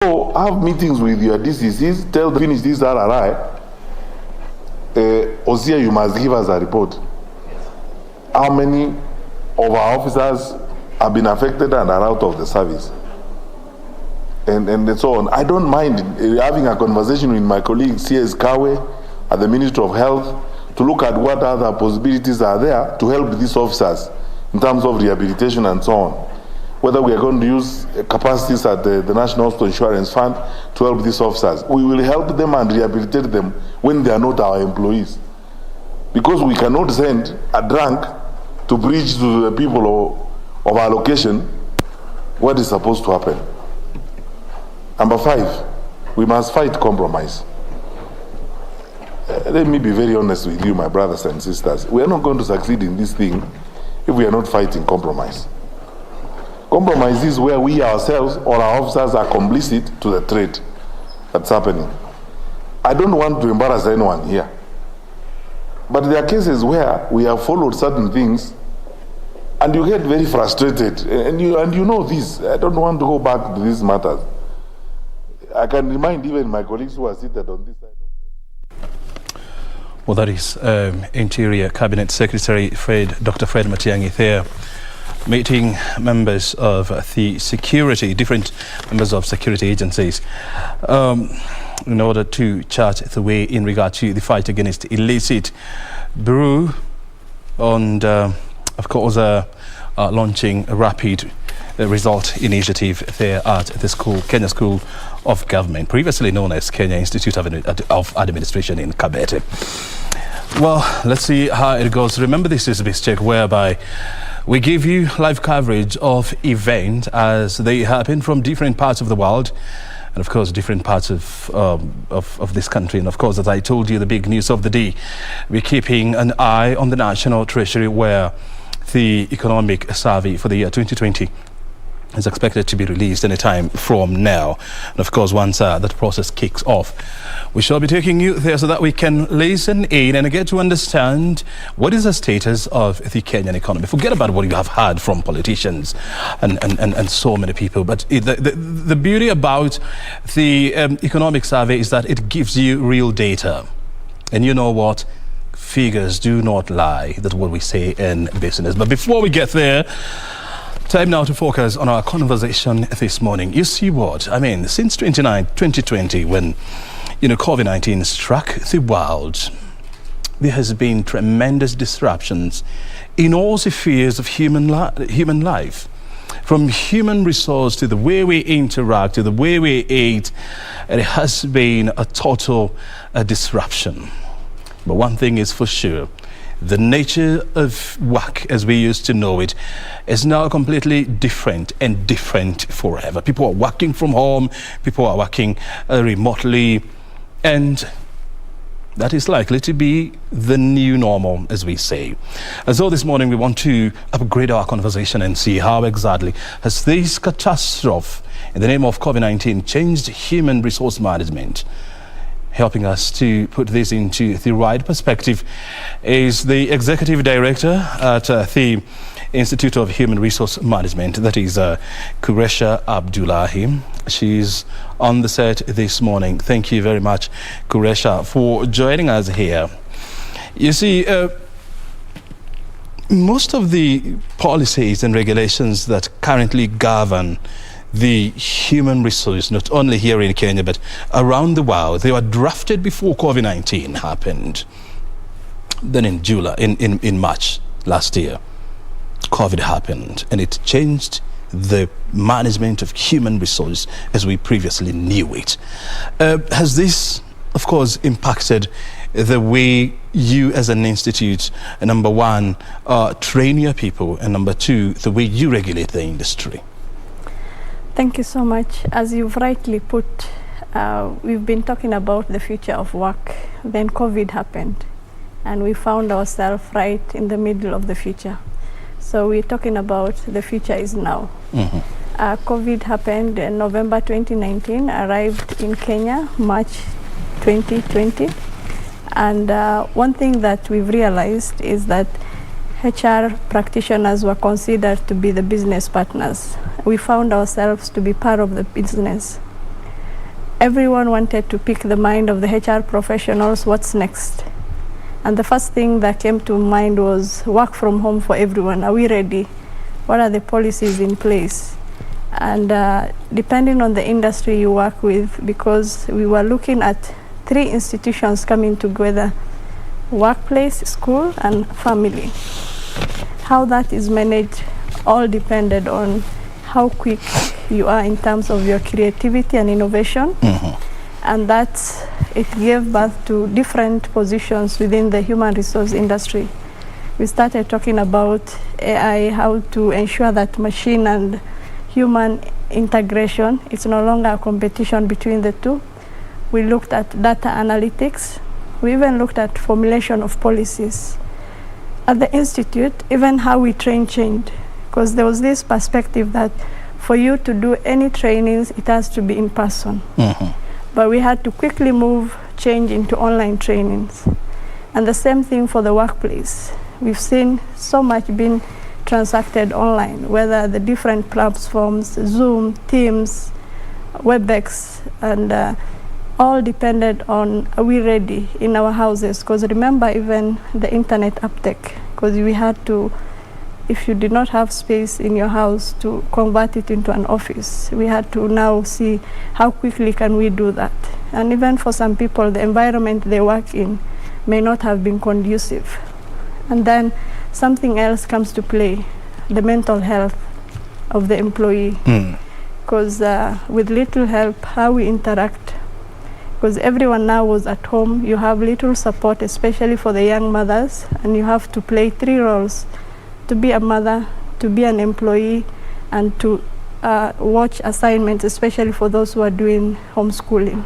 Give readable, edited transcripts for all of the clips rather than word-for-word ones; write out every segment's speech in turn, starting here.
So have meetings with your DCCs, tell them finish this RRI. Osia, you must give us a report. How many of our officers have been affected and are out of the service? And so on. I don't mind having a conversation with my colleague C.S. Kawe at the Ministry of Health to look at what other possibilities are there to help these officers in terms of rehabilitation and so on. Whether we are going to use capacities at the National Hospital Insurance Fund to help these officers. We will help them and rehabilitate them when they are not our employees. Because we cannot send a drunk to preach to the people of our location what is supposed to happen. Number 5, we must fight compromise. Let me be very honest with you, my brothers and sisters. We are not going to succeed in this thing if we are not fighting compromise. Compromise is where we ourselves or our officers are complicit to the trade that's happening. I don't want to embarrass anyone here. But there are cases where we have followed certain things and you get very frustrated. And you know this. I don't want to go back to these matters. I can remind even my colleagues who are seated on this side. Well, that is Interior Cabinet Secretary Dr. Fred Matiang'i there, meeting members of the different members of security agencies in order to chart the way in regard to the fight against illicit brew and, of course, launching a rapid result initiative there at the school, Kenya School of Government, previously known as Kenya Institute of Administration in Kabete. Well, let's see how it goes. Remember, this is this check whereby we give you live coverage of events as they happen from different parts of the world and, of course, different parts of this country. And, of course, as I told you, the big news of the day, we're keeping an eye on the National Treasury where the economic survey for the year 2020 is expected to be released anytime from now. And of course, once that process kicks off, we shall be taking you there so that we can listen in and get to understand what is the status of the Kenyan economy. Forget about what you have heard from politicians and so many people. But the beauty about the economic survey is that it gives you real data. And you know what? Figures do not lie. That's what we say in business. But before we get there, time now to focus on our conversation this morning. You see what? I mean, since 2020, when, COVID-19 struck the world, there has been tremendous disruptions in all spheres of human life. From human resource to the way we interact, to the way we eat, it has been a total disruption. But one thing is for sure, the nature of work as we used to know it is now completely different and different forever. People are working from home, people are working remotely, and that is likely to be the new normal, as we say. And so this morning we want to upgrade our conversation and see how exactly has this catastrophe in the name of COVID-19 changed human resource management. Helping us to put this into the right perspective is the Executive Director at the Institute of Human Resource Management, that is Kuresha Abdullahi. She's on the set this morning. Thank you very much, Kuresha, for joining us here. You see, most of the policies and regulations that currently govern the human resource, not only here in Kenya, but around the world, they were drafted before COVID-19 happened. Then in March last year, COVID happened, and it changed the management of human resource as we previously knew it. Has this, of course, impacted the way you as an institute, number one, train your people, and number two, the way you regulate the industry? Thank you so much. As you've rightly put, we've been talking about the future of work. Then COVID happened, and we found ourselves right in the middle of the future. So we're talking about the future is now. Mm-hmm. COVID happened in November 2019, arrived in Kenya March 2020. And one thing that we've realized is that HR practitioners were considered to be the business partners. We found ourselves to be part of the business. everyone wanted to pick the mind of the HR professionals, what's next? And the first thing that came to mind was work from home for everyone. Are we ready? What are the policies in place? And depending on the industry you work with, because we were looking at 3 institutions coming together: workplace, school, and family. How that is managed all depended on how quick you are in terms of your creativity and innovation. And that it gave birth to different positions within the human resource industry. We started talking about AI, how to ensure that machine and human integration, it's no longer a competition between the two. We looked at data analytics. We even looked at formulation of policies. At the Institute, even how we train changed, because there was this perspective that for you to do any trainings, it has to be in person. But we had to quickly change into online trainings. And the same thing for the workplace. We've seen so much being transacted online, whether the different platforms, Zoom, Teams, WebEx, and all depended on, are we ready in our houses? Because remember, even the internet uptake, because we had to, if you did not have space in your house to convert it into an office, we had to now see how quickly can we do that. And even for some people, the environment they work in may not have been conducive. And then something else comes to play, the mental health of the employee. Because with little help, how we interact, because everyone now was at home, you have little support, especially for the young mothers, and you have to play 3 roles: to be a mother, to be an employee, and to watch assignments, especially for those who are doing homeschooling.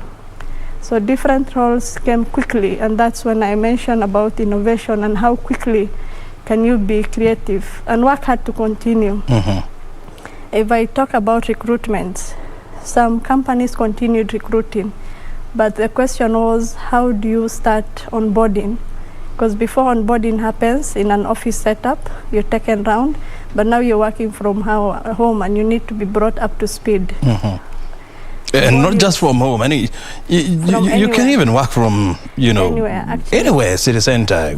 So different roles came quickly, and that's when I mentioned about innovation and how quickly can you be creative, and work had to continue. If I talk about recruitment, some companies continued recruiting, but the question was, how do you start onboarding? Because before onboarding happens in an office setup, you're taken round, but now you're working from home and you need to be brought up to speed. And not just from home, you can even work from, anywhere, city center,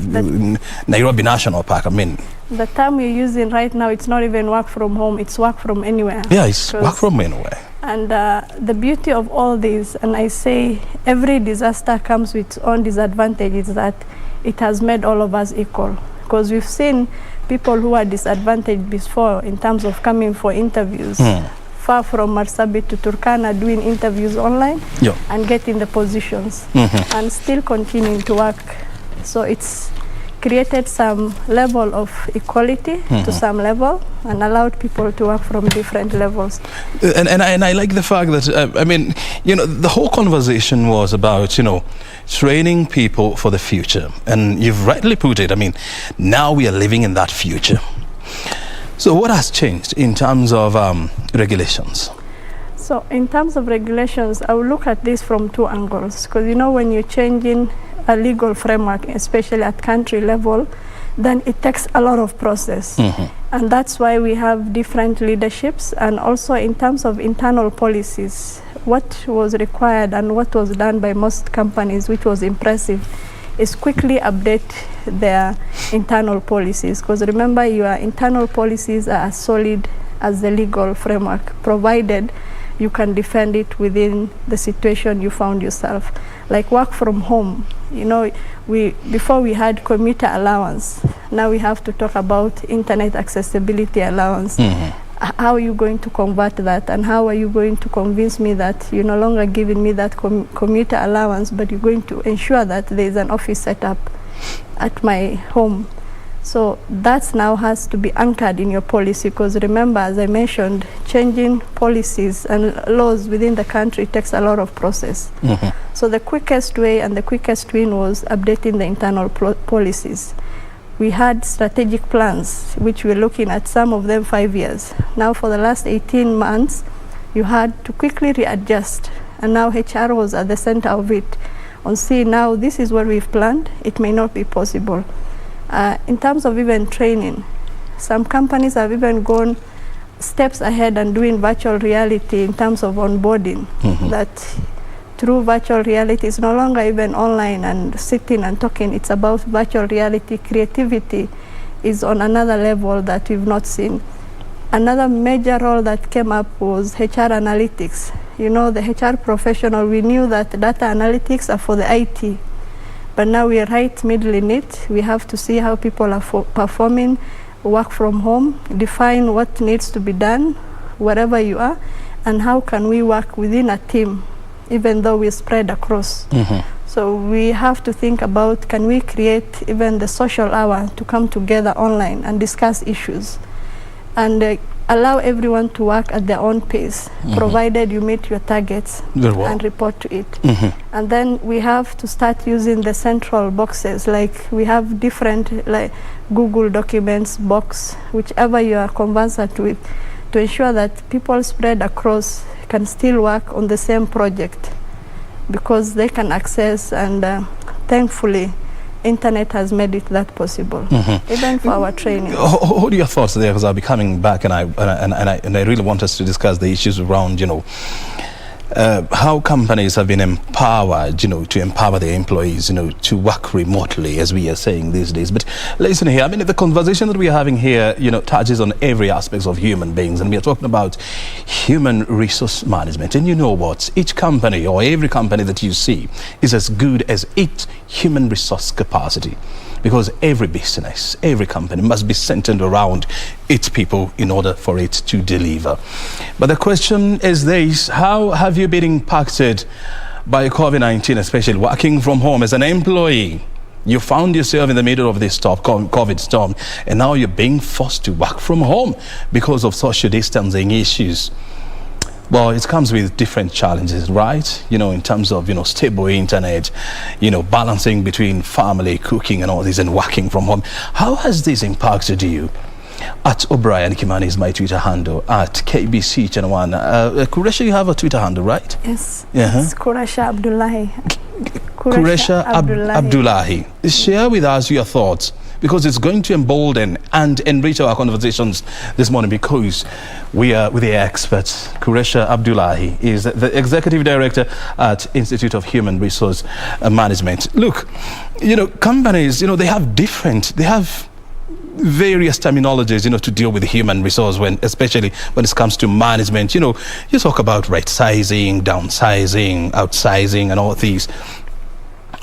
Nairobi National Park, The term we're using right now, it's not even work from home, it's work from anywhere. Yeah, it's work from anywhere. And the beauty of all this, and I say every disaster comes with its own disadvantages, that it has made all of us equal. Because we've seen people who are disadvantaged before in terms of coming for interviews, far from Marsabit to Turkana, doing interviews online and getting the positions and still continuing to work. So it's created some level of equality to some level and allowed people to work from different levels. And I like the fact that, the whole conversation was about, training people for the future. And you've rightly put it, now we are living in that future. So what has changed in terms of regulations? So in terms of regulations, I will look at this from 2 angles. Because, when you're changing a legal framework, especially at country level, then it takes a lot of process. And that's why we have different leaderships. And also in terms of internal policies, what was required and what was done by most companies, which was impressive, is quickly update their internal policies. Because remember, your internal policies are as solid as the legal framework, provided you can defend it within the situation you found yourself. Like work from home, before we had commuter allowance, now we have to talk about internet accessibility allowance. How are you going to convert that, and how are you going to convince me that you're no longer giving me that commuter allowance, but you're going to ensure that there's an office setup at my home? So that now has to be anchored in your policy, because remember, as I mentioned, changing policies and laws within the country takes a lot of process. So the quickest way and the quickest win was updating the internal policies. We had strategic plans, which we're looking at, some of them 5 years. Now for the last 18 months, you had to quickly readjust. And now HR was at the center of it. On seeing now this is what we've planned, it may not be possible. In terms of even training, some companies have even gone steps ahead and doing virtual reality in terms of onboarding. That through virtual reality. It's no longer even online and sitting and talking. It's about virtual reality. Creativity is on another level that we've not seen. Another major role that came up was HR analytics. You know, the HR professional, we knew that data analytics are for the IT, but now we are right middle in it. We have to see how people are performing, work from home, define what needs to be done wherever you are, and how can we work within a team, even though we spread across. So we have to think about, can we create even the social hour to come together online and discuss issues, and allow everyone to work at their own pace, provided you meet your targets and report to it. And then we have to start using the central boxes, like we have different, like Google Documents box, whichever you are conversant with, to ensure that people spread across can still work on the same project, because they can access, and thankfully internet has made it that possible, even for our training. What are your thoughts there? Because I'll be coming back, and I really want us to discuss the issues around, you know, how companies have been empowered, you know, to empower their employees, you know, to work remotely, as we are saying these days. But listen here, I mean, the conversation that we are having here, you know, touches on every aspect of human beings, and we are talking about human resource management. And you know what? Each company, or every company that you see, is as good as its human resource capacity, because every business, every company must be centered around its people in order for it to deliver. But the question is this: how have you been impacted by COVID-19, especially working from home as an employee? You found yourself in the middle of this COVID storm, and now you're being forced to work from home because of social distancing issues. Well, it comes with different challenges, right? You know, in terms of, you know, stable internet, you know, balancing between family, cooking and all this, and working from home. How has this impacted you? At O'Brien Kimani is my Twitter handle, at KBC Channel 1. Kuresha, you have a Twitter handle, right? Yes, it's Kuresha Abdullahi. Kuresha Abdullahi. Share with us your thoughts, because it's going to embolden and enrich our conversations this morning, because we are with the experts. Kuresha Abdullahi is the Executive Director at Institute of Human Resource Management. Look, you know, companies, you know, they have various terminologies, you know, to deal with human resource, especially when it comes to management. You know, you talk about right sizing, downsizing, outsizing, and all these.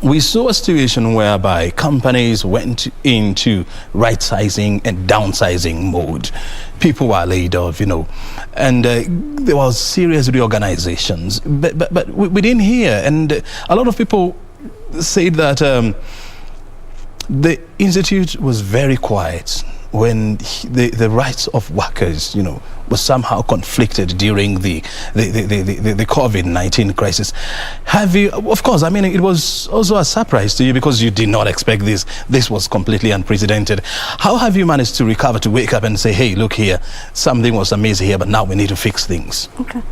We saw a situation whereby companies went into right-sizing and downsizing mode. People were laid off, you know, and there was serious reorganizations. But we didn't hear, and a lot of people said that the institute was very quiet when the rights of workers, you know, was somehow conflicted during the COVID-19 crisis. Have you, of course, I mean, it was also a surprise to you, because you did not expect this. This was completely unprecedented. How have you managed to recover, to wake up and say, hey, look here, something was amiss here, but now we need to fix things? Okay,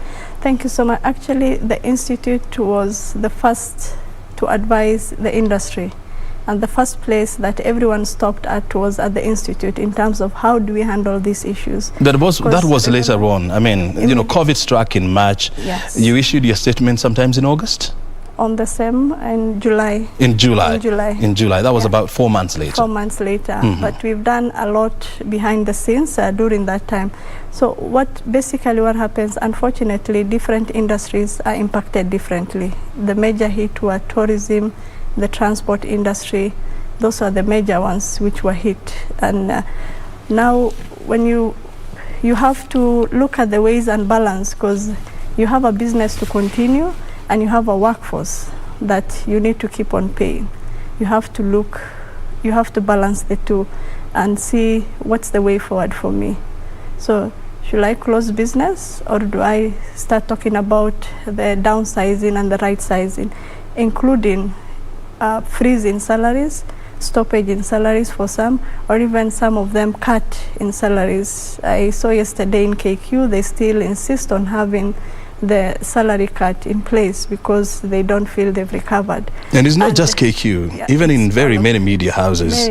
thank you so much. Actually, the institute was the first to advise the industry. And the first place that everyone stopped at was at the institute, in terms of how do we handle these issues. That was later on. I mean, you know, COVID struck in March. Yes. You issued your statement sometimes in August? On the same, in July. In July. That was about 4 months later. 4 months later. But we've done a lot behind the scenes during that time. So what happens, unfortunately, different industries are impacted differently. The major hit were tourism, the transport industry. Those are the major ones which were hit. And now when you have to look at the ways and balance, because you have a business to continue and you have a workforce that you need to keep on paying. You have to balance the two and see what's the way forward for me. So should I close business, or do I start talking about the downsizing and the right sizing, including freeze in salaries, stoppage in salaries for some, or even some of them cut in salaries. I saw yesterday in KQ, they still insist on having the salary cut in place because they don't feel they've recovered. And it's not just KQ, even in very many media houses.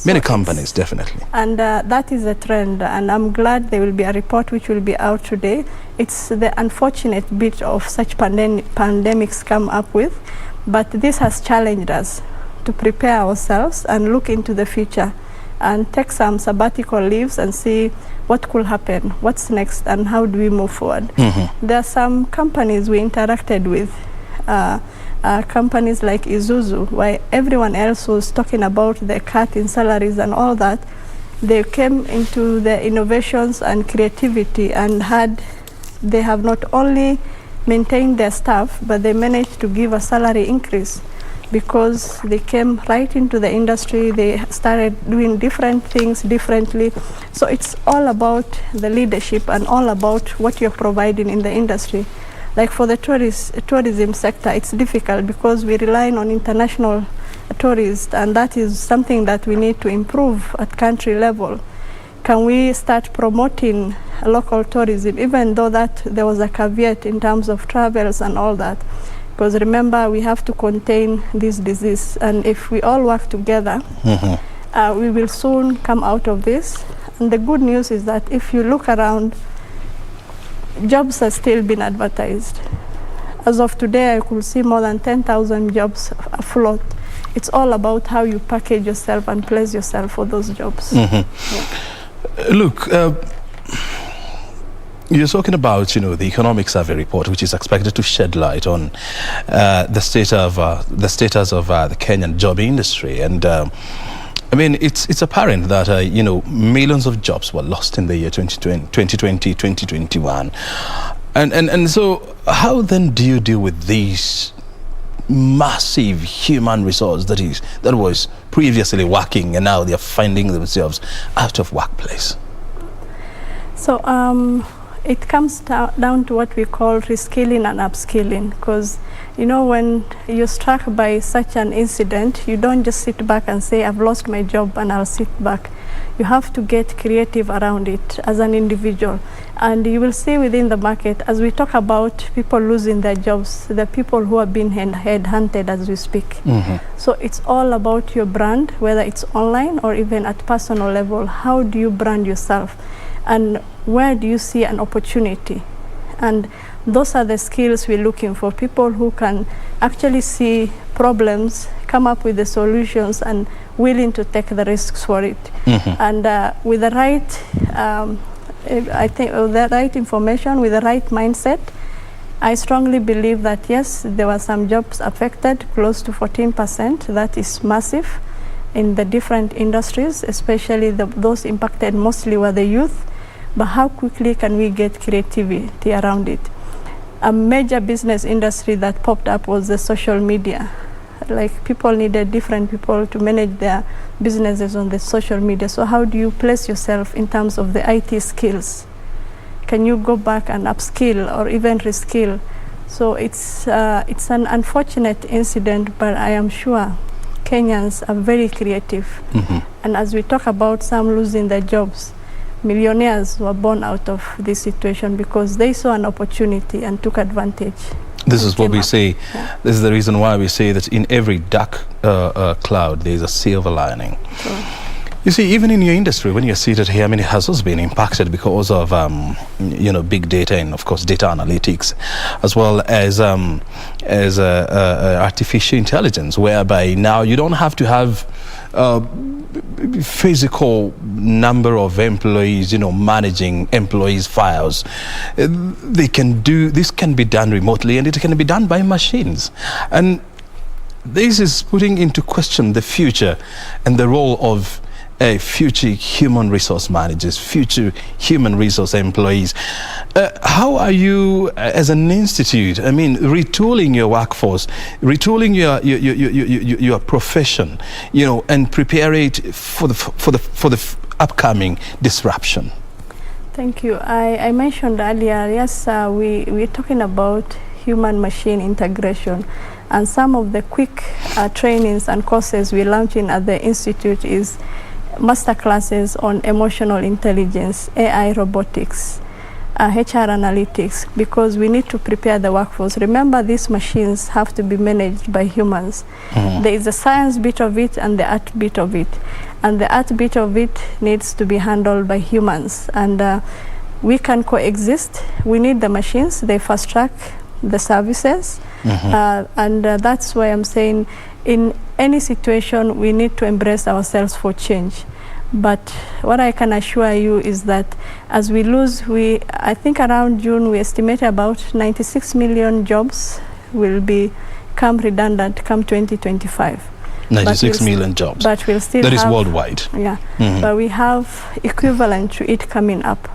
Many companies, definitely. And that is a trend, and I'm glad there will be a report which will be out today. It's the unfortunate bit of such pandemics come up with, but this has challenged us to prepare ourselves and look into the future and take some sabbatical leaves and see what could happen, what's next, and how do we move forward. There are some companies we interacted with, companies like Isuzu, where everyone else was talking about the cut in salaries and all that. They came into the innovations and creativity and they have not only maintained their staff, but they managed to give a salary increase because they came right into the industry. They started doing different things differently. So it's all about the leadership and all about what you're providing in the industry. Like for the tourism sector, it's difficult because we rely on international tourists, and that is something that we need to improve at country level. Can we start promoting local tourism, even though that there was a caveat in terms of travels and all that? Because remember, we have to contain this disease, and if we all work together, we will soon come out of this. And the good news is that if you look around, jobs are still being advertised. As of today, I could see more than 10,000 jobs afloat. It's all about how you package yourself and place yourself for those jobs. Look, you're talking about, the economic survey report, which is expected to shed light on the status of the Kenyan job industry, and it's apparent that millions of jobs were lost in the year 2020, 2021, and so how then do you deal with these massive human resource that was previously working and now they're finding themselves out of workplace? So it comes down to what we call reskilling and upskilling, because when you're struck by such an incident, you don't just sit back and say, I've lost my job and I'll sit back. You have to get creative around it as an individual. And you will see within the market, as we talk about people losing their jobs, the people who are being headhunted as we speak. So it's all about your brand, whether it's online or even at personal level. How do you brand yourself? And where do you see an opportunity? And those are the skills we're looking for, people who can actually see problems, come up with the solutions, and willing to take the risks for it. And with the right, I think, with the right information, with the right mindset, I strongly believe that yes, there were some jobs affected, close to 14%. That is massive in the different industries, especially those impacted mostly were the youth. But how quickly can we get creativity around it? A major business industry that popped up was the social media. Like people needed different people to manage their businesses on the social media. So how do you place yourself in terms of the IT skills? Can you go back and upskill or even reskill? So it's an unfortunate incident, but I am sure Kenyans are very creative. And as we talk about some losing their jobs, millionaires were born out of this situation because they saw an opportunity and took advantage. This is what we say. Yeah. This is the reason why we say that in every dark cloud, there is a silver lining. Sure. You see, even in your industry, when you're seated here, it has also been impacted because of, big data and, of course, data analytics, as well as artificial intelligence, whereby now you don't have to have physical number of employees, managing employees' files. This can be done remotely, and it can be done by machines. And this is putting into question the future and the role of future human resource managers, future human resource employees. How are you, as an institute, retooling your workforce, retooling your profession, and prepare it for the upcoming disruption? Thank you. I mentioned earlier, yes, we're talking about human-machine integration, and some of the quick trainings and courses we're launching at the institute is master classes on emotional intelligence, AI robotics, HR analytics, because we need to prepare the workforce. Remember, these machines have to be managed by humans. There is a science bit of it and the art bit of it. and the heartbeat of it needs to be handled by humans. And we can coexist. We need the machines, they fast track the services. And that's why I'm saying in any situation we need to embrace ourselves for change. But what I can assure you is that as we lose, I think around June we estimate about 96 million jobs will become redundant come 2025. 96 million jobs. But we'll still that have, is worldwide. Yeah, but we have equivalent to it coming up.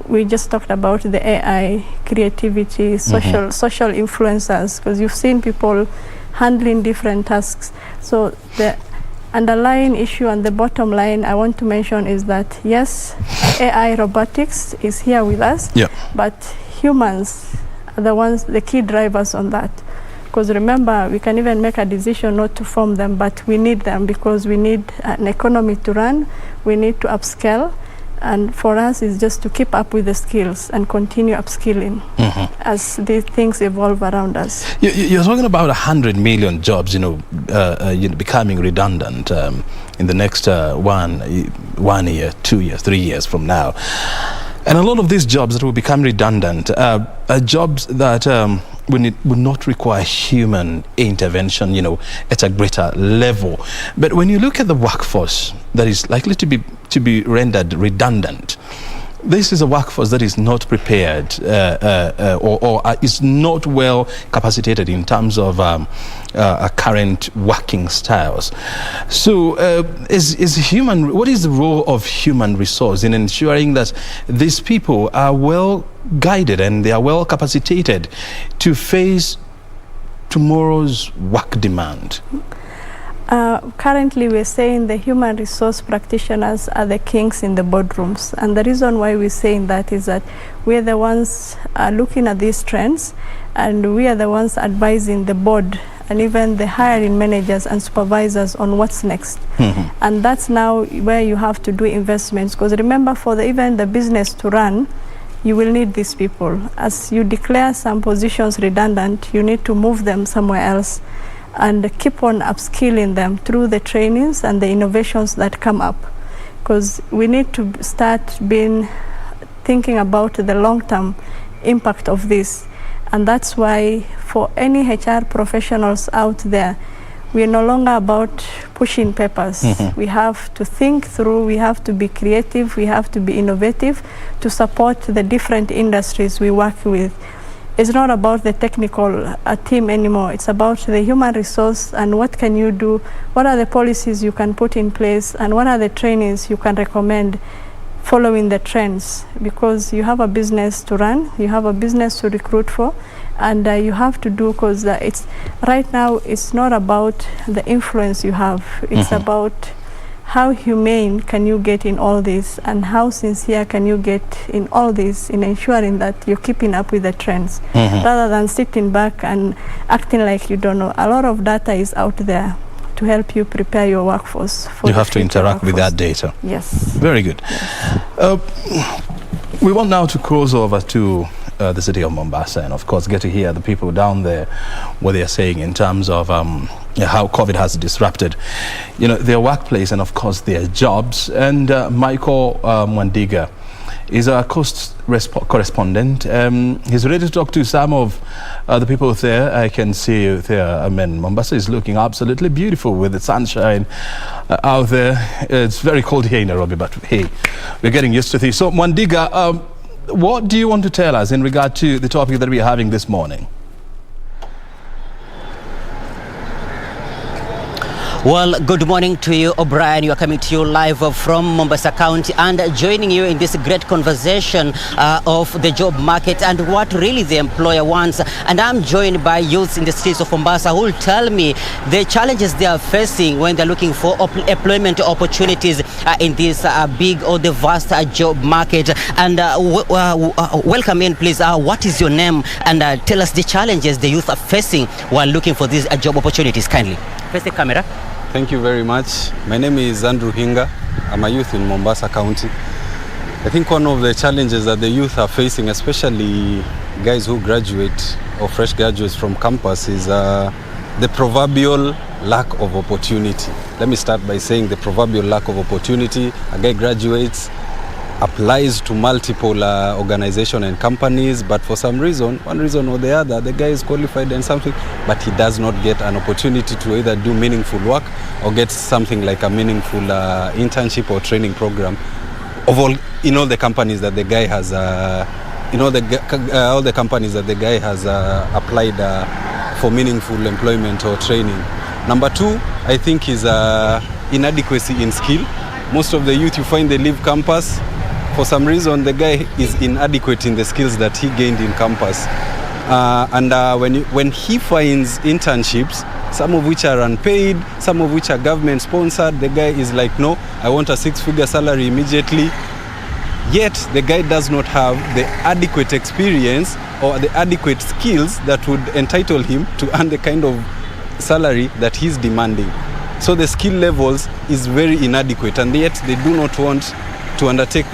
We just talked about the AI, creativity, social influencers, because you've seen people handling different tasks. So the underlying issue and the bottom line I want to mention is that yes, AI robotics is here with us, but humans are the key drivers on that. Because remember, we can even make a decision not to form them, but we need them because we need an economy to run, we need to upscale, and for us it's just to keep up with the skills and continue upskilling as these things evolve around us. You're talking about 100 million jobs, becoming redundant in the next 1 year, 2 years, 3 years from now. And a lot of these jobs that will become redundant are jobs that would not require human intervention, at a greater level. But when you look at the workforce that is likely to be rendered redundant, this is a workforce that is not prepared or is not well capacitated in terms of current working styles. So what is the role of human resource in ensuring that these people are well guided and they are well capacitated to face tomorrow's work demand? Currently we're saying the human resource practitioners are the kings in the boardrooms, and the reason why we're saying that is that we're the ones looking at these trends, and we are the ones advising the board and even the hiring managers and supervisors on what's next. And that's now where you have to do investments, because remember, for even the business to run, you will need these people. As you declare some positions redundant, you need to move them somewhere else and keep on upskilling them through the trainings and the innovations that come up, because we need to start thinking about the long-term impact of this. And that's why for any HR professionals out there, we are no longer about pushing papers. We have to think through, we have to be creative, we have to be innovative to support the different industries we work with. It's not about the technical team anymore. It's about the human resource and what can you do, what are the policies you can put in place, and what are the trainings you can recommend following the trends, because you have a business to run, you have a business to recruit for, and you have to do, because right now it's not about the influence you have, it's about how humane can you get in all this, and how sincere can you get in all this, in ensuring that you're keeping up with the trends, rather than sitting back and acting like you don't know. A lot of data is out there to help you prepare your workforce for you have to interact with that data. Yes. Very good. Yes. We want now to cross over to the city of Mombasa, and of course get to hear the people down there what they are saying in terms of how COVID has disrupted their workplace and of course their jobs. And Michael Mwandiga is our coast correspondent. He's ready to talk to some of the people there. I can see you there. I mean, Mombasa is looking absolutely beautiful with the sunshine out there. It's very cold here in Nairobi, but hey, we're getting used to this. So Mwandiga, what do you want to tell us in regard to the topic that we are having this morning? Well, good morning to you, O'Brien. You are coming to you live from Mombasa County and joining you in this great conversation of the job market and what really the employer wants. And I'm joined by youths in the streets of Mombasa who will tell me the challenges they are facing when they're looking for employment opportunities in this big or the vast job market. And welcome in, please. What is your name? And tell us the challenges the youth are facing while looking for these job opportunities, kindly. Face the camera. Thank you very much. My name is Andrew Hinga. I'm a youth in Mombasa County. I think one of the challenges that the youth are facing, especially guys who graduate or fresh graduates from campus, is the proverbial lack of opportunity. Let me start by saying the proverbial lack of opportunity. A guy graduates, applies to multiple organizations and companies, but for some reason, one reason or the other, the guy is qualified in something, but he does not get an opportunity to either do meaningful work or get something like a meaningful internship or training program in all the companies that the guy has all the companies that the guy has applied for meaningful employment or training. Number two, I think, is inadequacy in skill. Most of the youth, you find they leave campus. For some reason, the guy is inadequate in the skills that he gained in campus. When he finds internships, some of which are unpaid, some of which are government sponsored, the guy is like, no, I want a 6-figure salary immediately. Yet the guy does not have the adequate experience or the adequate skills that would entitle him to earn the kind of salary that he's demanding. So the skill levels is very inadequate, and yet they do not want to undertake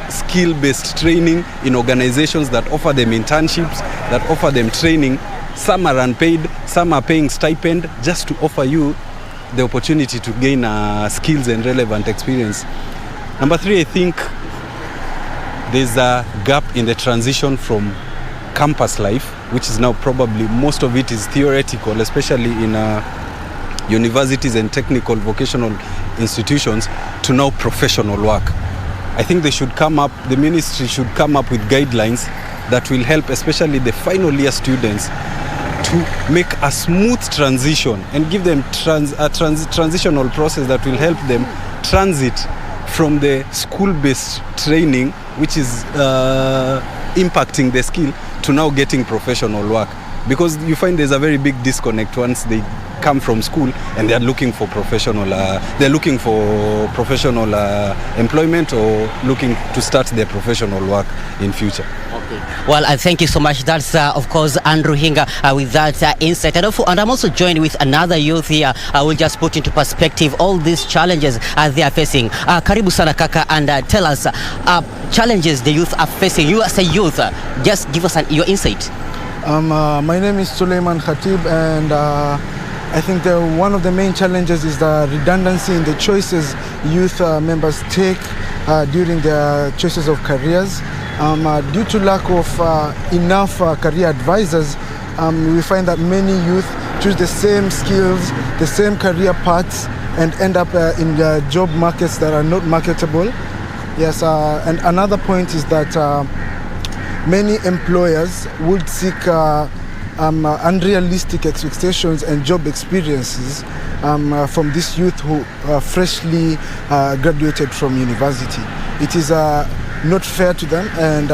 skill-based training in organizations that offer them internships, that offer them training. Some are unpaid, some are paying stipend just to offer you the opportunity to gain skills and relevant experience. Number three, I think there's a gap in the transition from campus life, which is now probably most of it is theoretical, especially in universities and technical vocational institutions, to now professional work. I think the ministry should come up with guidelines that will help especially the final year students to make a smooth transition and give them a transitional process that will help them transit from the school-based training, which is impacting the skill, to now getting professional work. Because you find there's a very big disconnect once they come from school and they're looking for professional employment or looking to start their professional work in future. Okay. Well, thank you so much. That's, of course, Andrew Hinga with that insight. And I'm also joined with another youth here. I will just put into perspective all these challenges they are facing. Karibu sana kaka, and tell us challenges the youth are facing. You as a youth, just give us your insight. My name is Suleiman Khatib, and I think one of the main challenges is the redundancy in the choices youth members take during their choices of careers. Due to lack of enough career advisors, we find that many youth choose the same skills, the same career paths, and end up in the job markets that are not marketable. Yes, and another point is that many employers would seek unrealistic expectations and job experiences from these youth who freshly graduated from university. It is not fair to them and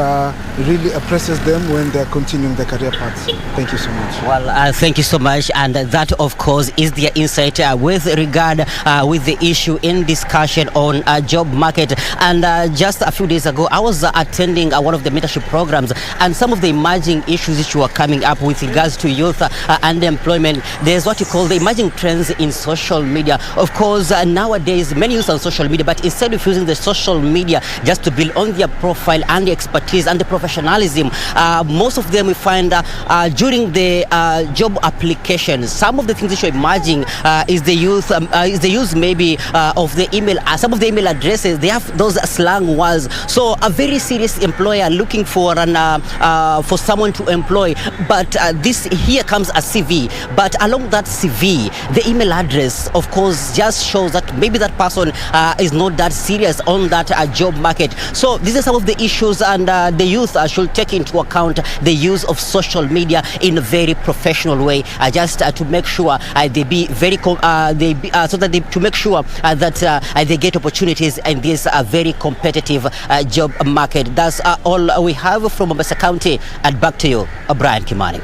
really oppresses them when they're continuing their career paths. Thank you so much. Well, thank you so much, and that of course is their insight with regard with the issue in discussion on job market. And just a few days ago I was attending one of the mentorship programs, and some of the emerging issues which were coming up with regards to youth unemployment. There's what you call the emerging trends in social media. Of course, nowadays many use on social media, but instead of using the social media just to build on their profile and the expertise and the professionalism, most of them we find during the job applications, some of the things which are emerging is the use maybe of the email. Some of the email addresses, they have those slang words. So a very serious employer looking for for someone to employ, but here comes a CV. But along that CV, the email address, of course, just shows that maybe that person is not that serious on that job market. So these are some of the issues, and the youth should take into account the use of social media in a very professional way, just to make sure they be very to make sure that they get opportunities in this very competitive job market. That's all we have from Mombasa County, and back to you, Brian Kimani.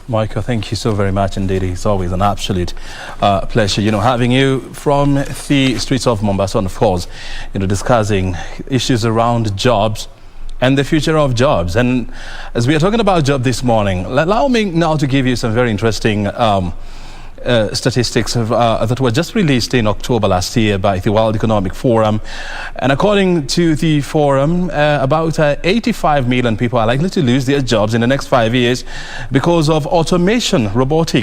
Michael, thank you so very much indeed. It's always an absolute pleasure, having you from the streets of Mombasa, and of course, discussing issues around jobs and the future of jobs. And as we are talking about job this morning, allow me now to give you some very interesting statistics that were just released in October last year by the World Economic Forum. And according to the forum, about 85 million people are likely to lose their jobs in the next 5 years because of automation, robots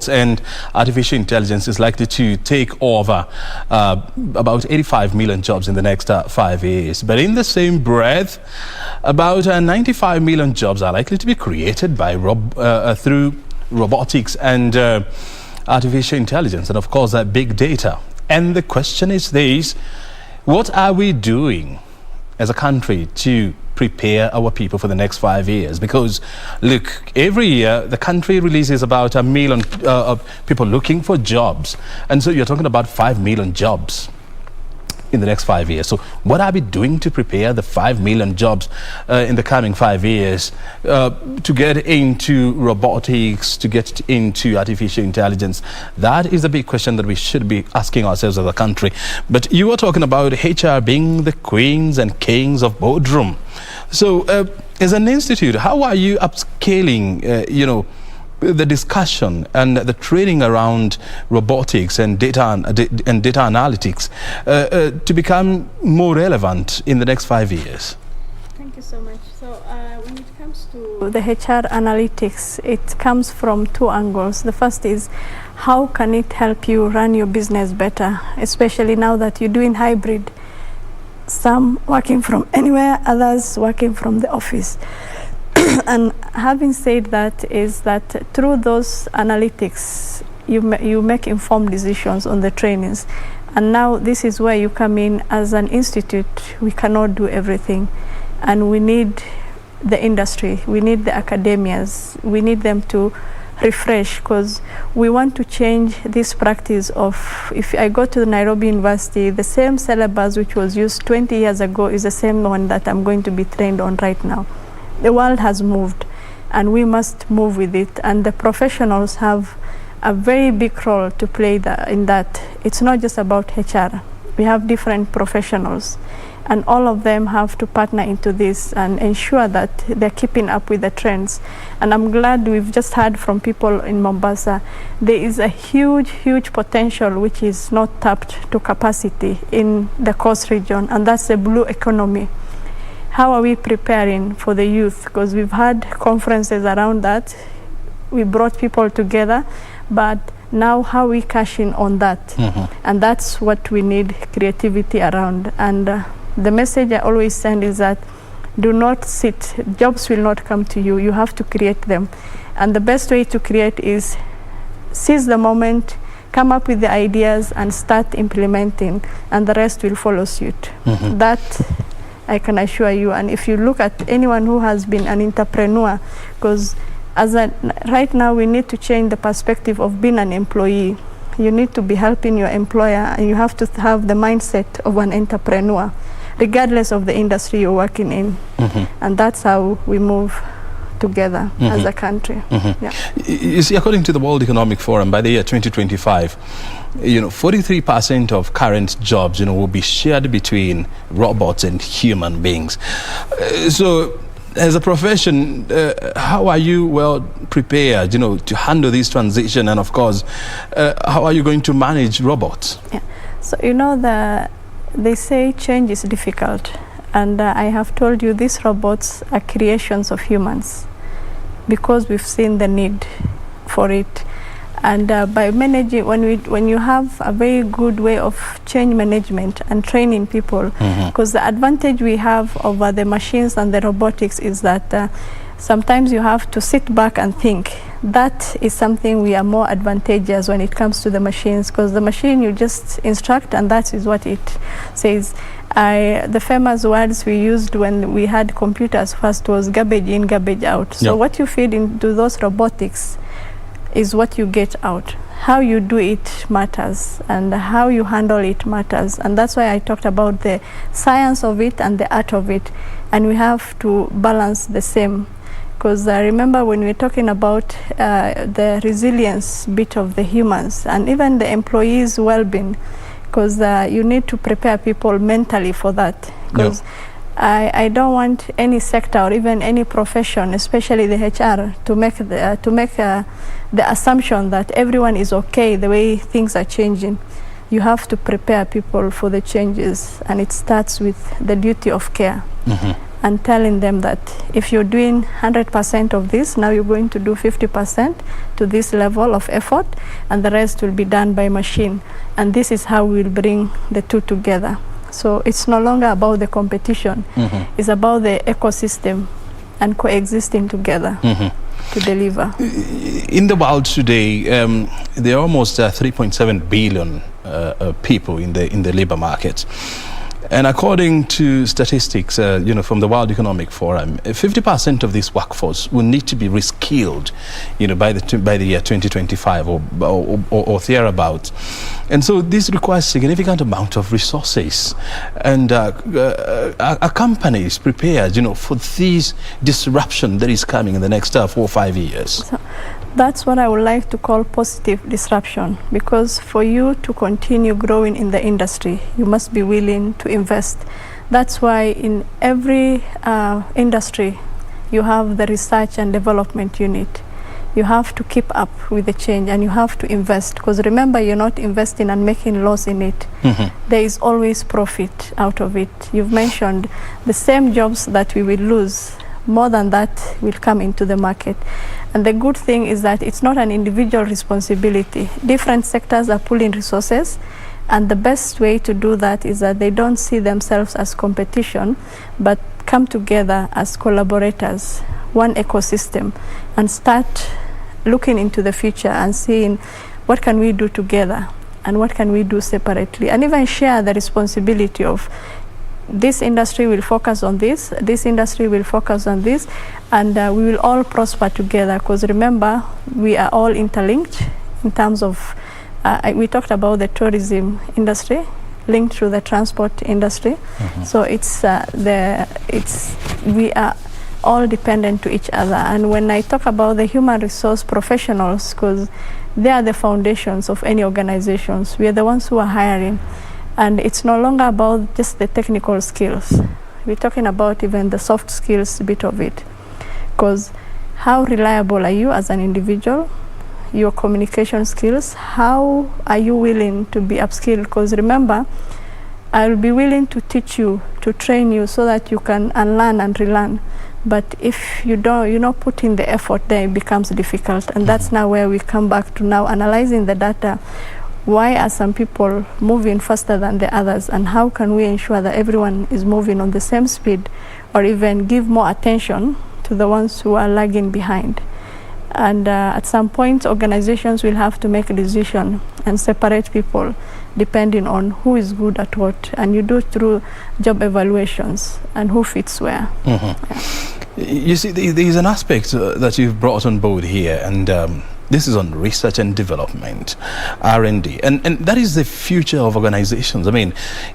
and artificial intelligence is likely to take over about 85 million jobs in the next 5 years. But in the same breath, about 95 million jobs are likely to be created by through robotics and artificial intelligence, and of course big data. And the question is this: what are we doing as a country to prepare our people for the next 5 years? Because look, every year the country releases about 1 million people looking for jobs, and so you're talking about 5 million jobs in the next 5 years. So what are we doing to prepare the 5 million jobs in the coming 5 years to get into robotics, to get into artificial intelligence? That is a big question that we should be asking ourselves as a country. But you were talking about HR being the queens and kings of boardroom. So as an institute, how are you upscaling, the discussion and the training around robotics and data analytics to become more relevant in the next 5 years? Thank you so much. So when it comes to the HR analytics, it comes from two angles. The first is, how can it help you run your business better, especially now that you're doing hybrid, some working from anywhere, others working from the office. And having said that, is that through those analytics, you make informed decisions on the trainings. And now this is where you come in. As an institute, we cannot do everything, and we need the industry, we need the academias, we need them to refresh, because we want to change this practice of, if I go to the Nairobi University, the same syllabus which was used 20 years ago is the same one that I'm going to be trained on right now. The world has moved, and we must move with it, and the professionals have a very big role to play in that. It's not just about HR. We have different professionals, and all of them have to partner into this and ensure that they're keeping up with the trends. And I'm glad we've just heard from people in Mombasa. There is a huge potential which is not tapped to capacity in the coast region, and that's the blue economy. How are we preparing for the youth? Because we've had conferences around that. We brought people together, but now how we cash in on that? Mm-hmm. And that's what we need creativity around. And the message I always send is that do not sit. Jobs will not come to you. You have to create them. And the best way to create is seize the moment, come up with the ideas, and start implementing, and the rest will follow suit. Mm-hmm. That I can assure you. And if you look at anyone who has been an entrepreneur, because right now we need to change the perspective of being an employee. You need to be helping your employer, and you have to have the mindset of an entrepreneur, regardless of the industry you're working in. Mm-hmm. And that's how we move together as a country. Mm-hmm. Yeah. You see, according to the World Economic Forum, by the year 2025, 43% of current jobs, will be shared between robots and human beings. So, as a profession, how are you prepared, to handle this transition? And of course, how are you going to manage robots? Yeah. So, they say change is difficult. And I have told you these robots are creations of humans because we've seen the need for it. And by managing, when you have a very good way of change management and training people, because the advantage we have over the machines and the robotics is that sometimes you have to sit back and think. That is something we are more advantageous when it comes to the machines, because the machine you just instruct and that is what it says. The famous words we used when we had computers first was garbage in, garbage out. So what you feed into those robotics is what you get out. How you do it matters, and how you handle it matters. And that's why I talked about the science of it and the art of it. And we have to balance the same. Because I remember when we were talking about the resilience bit of the humans and even the employees' well-being, because you need to prepare people mentally for that. Because I don't want any sector or even any profession, especially the HR, to make the assumption that everyone is okay the way things are changing. You have to prepare people for the changes, and it starts with the duty of care. And telling them that if you're doing 100% of this, now you're going to do 50% to this level of effort, and the rest will be done by machine. And this is how we'll bring the two together. So it's no longer about the competition. It's about the ecosystem and coexisting together to deliver. In the world today, there are almost 3.7 billion people in the labor market. And according to statistics, from the World Economic Forum, 50% of this workforce will need to be reskilled, by the year 2025 or thereabouts. And so this requires significant amount of resources. And are companies prepared, for this disruption that is coming in the next 4 or 5 years? So that's what I would like to call positive disruption, because for you to continue growing in the industry, you must be willing to invest. That's why in every industry, you have the research and development unit. You have to keep up with the change, and you have to invest, because remember, you're not investing and making loss in it. There is always profit out of it. You've mentioned the same jobs that we will lose, more than that will come into the market. And the good thing is that it's not an individual responsibility. Different sectors are pulling resources, and the best way to do that is that they don't see themselves as competition, but come together as collaborators, one ecosystem, and start looking into the future and seeing what can we do together and what can we do separately, and even share the responsibility of this industry will focus on this, this industry will focus on this, and we will all prosper together, because remember, we are all interlinked in terms of, we talked about the tourism industry linked to the transport industry. So we are all dependent to each other. And when I talk about the human resource professionals, because they are the foundations of any organizations, we are the ones who are hiring. And it's no longer about just the technical skills. We're talking about even the soft skills bit of it. Because how reliable are you as an individual? Your communication skills, how are you willing to be upskilled? Because remember, I'll be willing to teach you, to train you so that you can unlearn and relearn. But if you don't, put in the effort, then it becomes difficult. And that's now where we come back to now analyzing the data. Why are some people moving faster than the others, and how can we ensure that everyone is moving on the same speed, or even give more attention to the ones who are lagging behind? And at some point, organizations will have to make a decision and separate people depending on who is good at what, and you do through job evaluations and who fits where. You see, there is an aspect that you've brought on board here, and this is on research and development, R&D, and that is the future of organizations. I mean,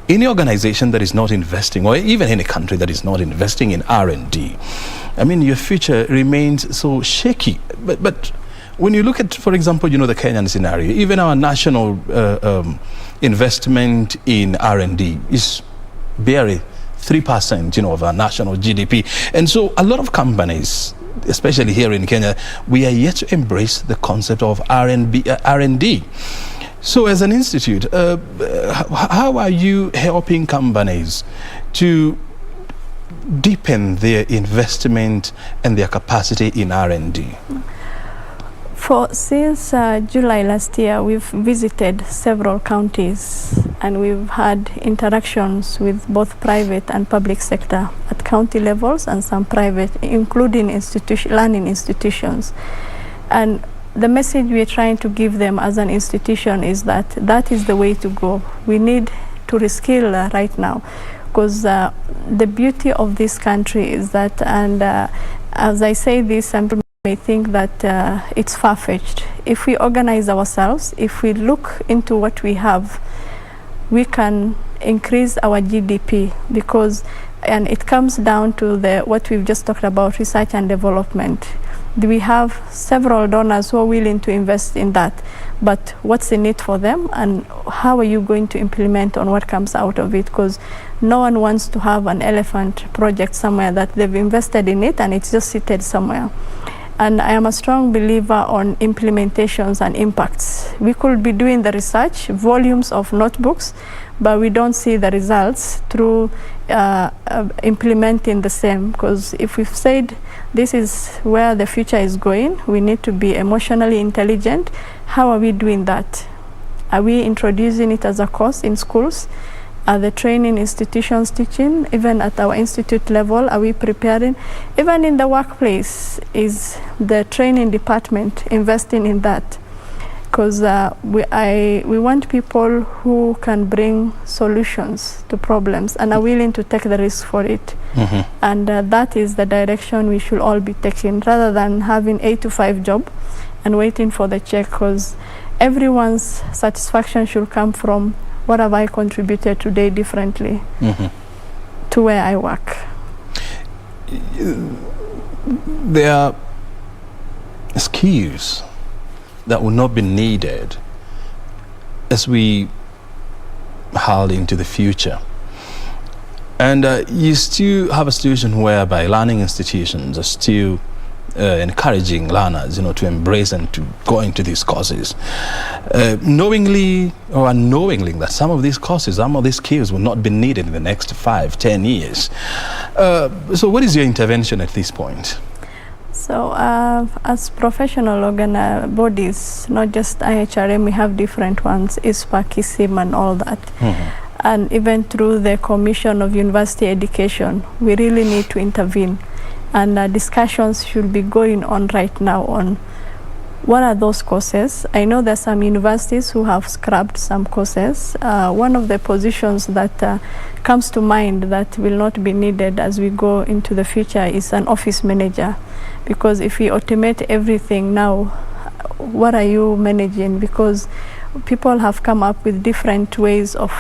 any organization that is not investing, or even any country that is not investing in R&D, I mean, your future remains so shaky. But when you look at, for example, the Kenyan scenario, even our national investment in R&D is barely 3%, of our national GDP. And so a lot of companies, especially here in Kenya, we are yet to embrace the concept of R&D. So as an institute, how are you helping companies to deepen their investment and their capacity in R&D? Since July last year, we've visited several counties, and we've had interactions with both private and public sector at county levels, and some private, including learning institutions. And the message we're trying to give them as an institution is that that is the way to go. We need to reskill right now, because the beauty of this country is that, and as I say this, some people may think that it's far-fetched. If we organize ourselves, if we look into what we have, we can increase our GDP, and it comes down to what we've just talked about, research and development. We have several donors who are willing to invest in that, but what's in it for them, and how are you going to implement on what comes out of it? Because No one wants to have an elephant project somewhere that they've invested in it and it's just seated somewhere. And I am a strong believer on implementations and impacts. We could be doing the research, volumes of notebooks, but we don't see the results through implementing the same. Because if we've said this is where the future is going, we need to be emotionally intelligent. How are we doing that? Are we introducing it as a course in schools? Are the training institutions teaching? Even at our institute level, are we preparing? Even in the workplace, is the training department investing in that? Because we want people who can bring solutions to problems and are willing to take the risk for it. And that is the direction we should all be taking, rather than having 8 to 5 job and waiting for the check, because everyone's satisfaction should come from what have I contributed today differently to where I work. There are skills that will not be needed as we head into the future. And you still have a situation whereby learning institutions are still encouraging learners, to embrace and to go into these courses, knowingly or unknowingly that some of these courses, some of these skills will not be needed in the next 5-10 years. So what is your intervention at this point? So as professional bodies, not just IHRM, we have different ones, ISPA, KISIM and all that. And even through the Commission of University Education, we really need to intervene. And discussions should be going on right now on what are those courses. I know there's some universities who have scrapped some courses. One of the positions that comes to mind that will not be needed as we go into the future is an office manager. Because if we automate everything now, what are you managing? Because people have come up with different ways of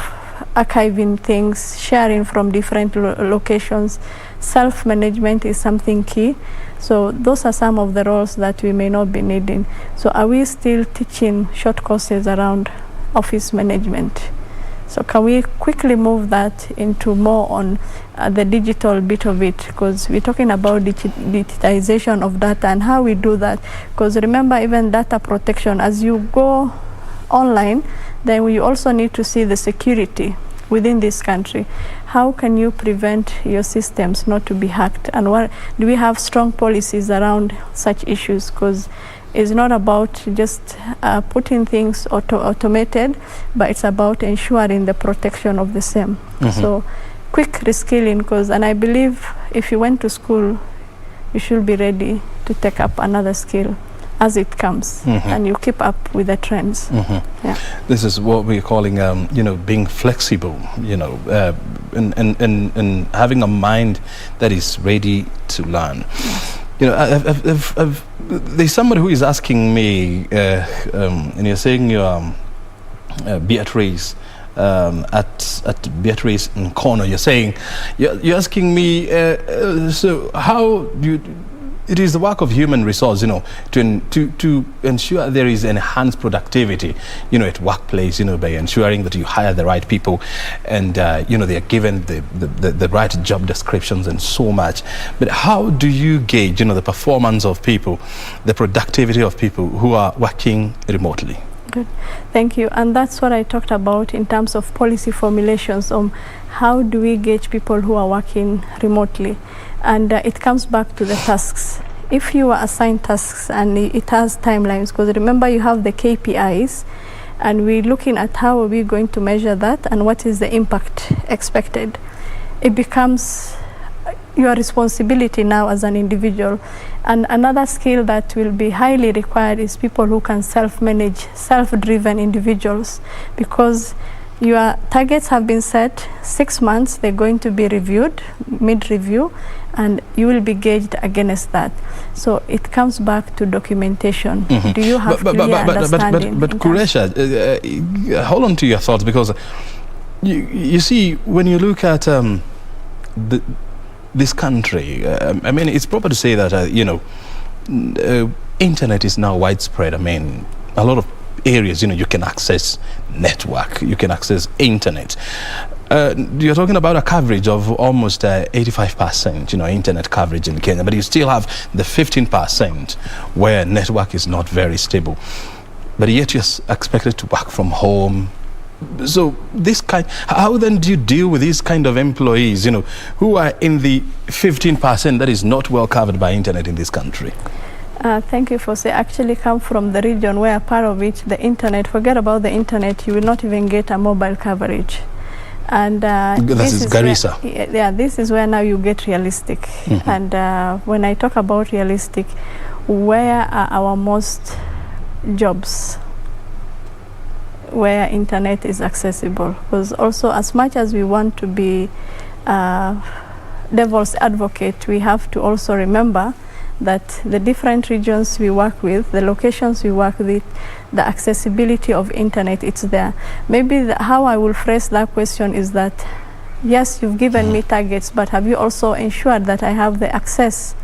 archiving things, sharing from different locations. Self-management is something key. So those are some of the roles that we may not be needing. So are we still teaching short courses around office management? So can we quickly move that into more on the digital bit of it? Because we're talking about digitization of data and how we do that. Because remember, even data protection, as you go online, then we also need to see the security within this country. How can you prevent your systems not to be hacked? And what do we have strong policies around such issues? Because it's not about just putting things automated, but it's about ensuring the protection of the same. So quick reskilling, because, and I believe if you went to school, you should be ready to take up another skill as it comes, and you keep up with the trends. Yeah. This is what we're calling, being flexible, and having a mind that is ready to learn. Yes. There's somebody who is asking me, and you're saying you're Beatrice, at Beatrice Nkono, you're saying, you're asking me, so how do you, it is the work of human resource, to ensure there is enhanced productivity, at workplace, by ensuring that you hire the right people and, they are given the right job descriptions and so much. But how do you gauge, the performance of people, the productivity of people who are working remotely? Good. Thank you. And that's what I talked about in terms of policy formulations on how do we gauge people who are working remotely. And it comes back to the tasks. If you are assigned tasks and it has timelines, because remember you have the KPIs, and we're looking at how are we going to measure that and what is the impact expected. It becomes your responsibility now as an individual. And another skill that will be highly required is people who can self-manage, self-driven individuals, because your targets have been set 6 months, they're going to be reviewed, mid-review, and you will be gauged against that. So it comes back to documentation. Do you have clear understanding? But Kuresha, hold on to your thoughts, because you see, when you look at this country, it's proper to say that, internet is now widespread. A lot of areas, you can access network, you can access internet. You're talking about a coverage of almost 85%, internet coverage in Kenya, but you still have the 15% where network is not very stable. But yet you're expected to work from home. So how then do you deal with these kind of employees, who are in the 15% that is not well covered by internet in this country? Thank you for saying. Actually come from the region where part of it, the internet, forget about the internet, you will not even get a mobile coverage. And this is Garissa. This is where now you get realistic. Mm-hmm. And when I talk about realistic, where are our most jobs where internet is accessible? Because also, as much as we want to be devil's advocate, we have to also remember that the different regions we work with, the locations we work with, the accessibility of internet, it's there. Maybe how I will phrase that question is that, yes, you've given me targets, but have you also ensured that I have the access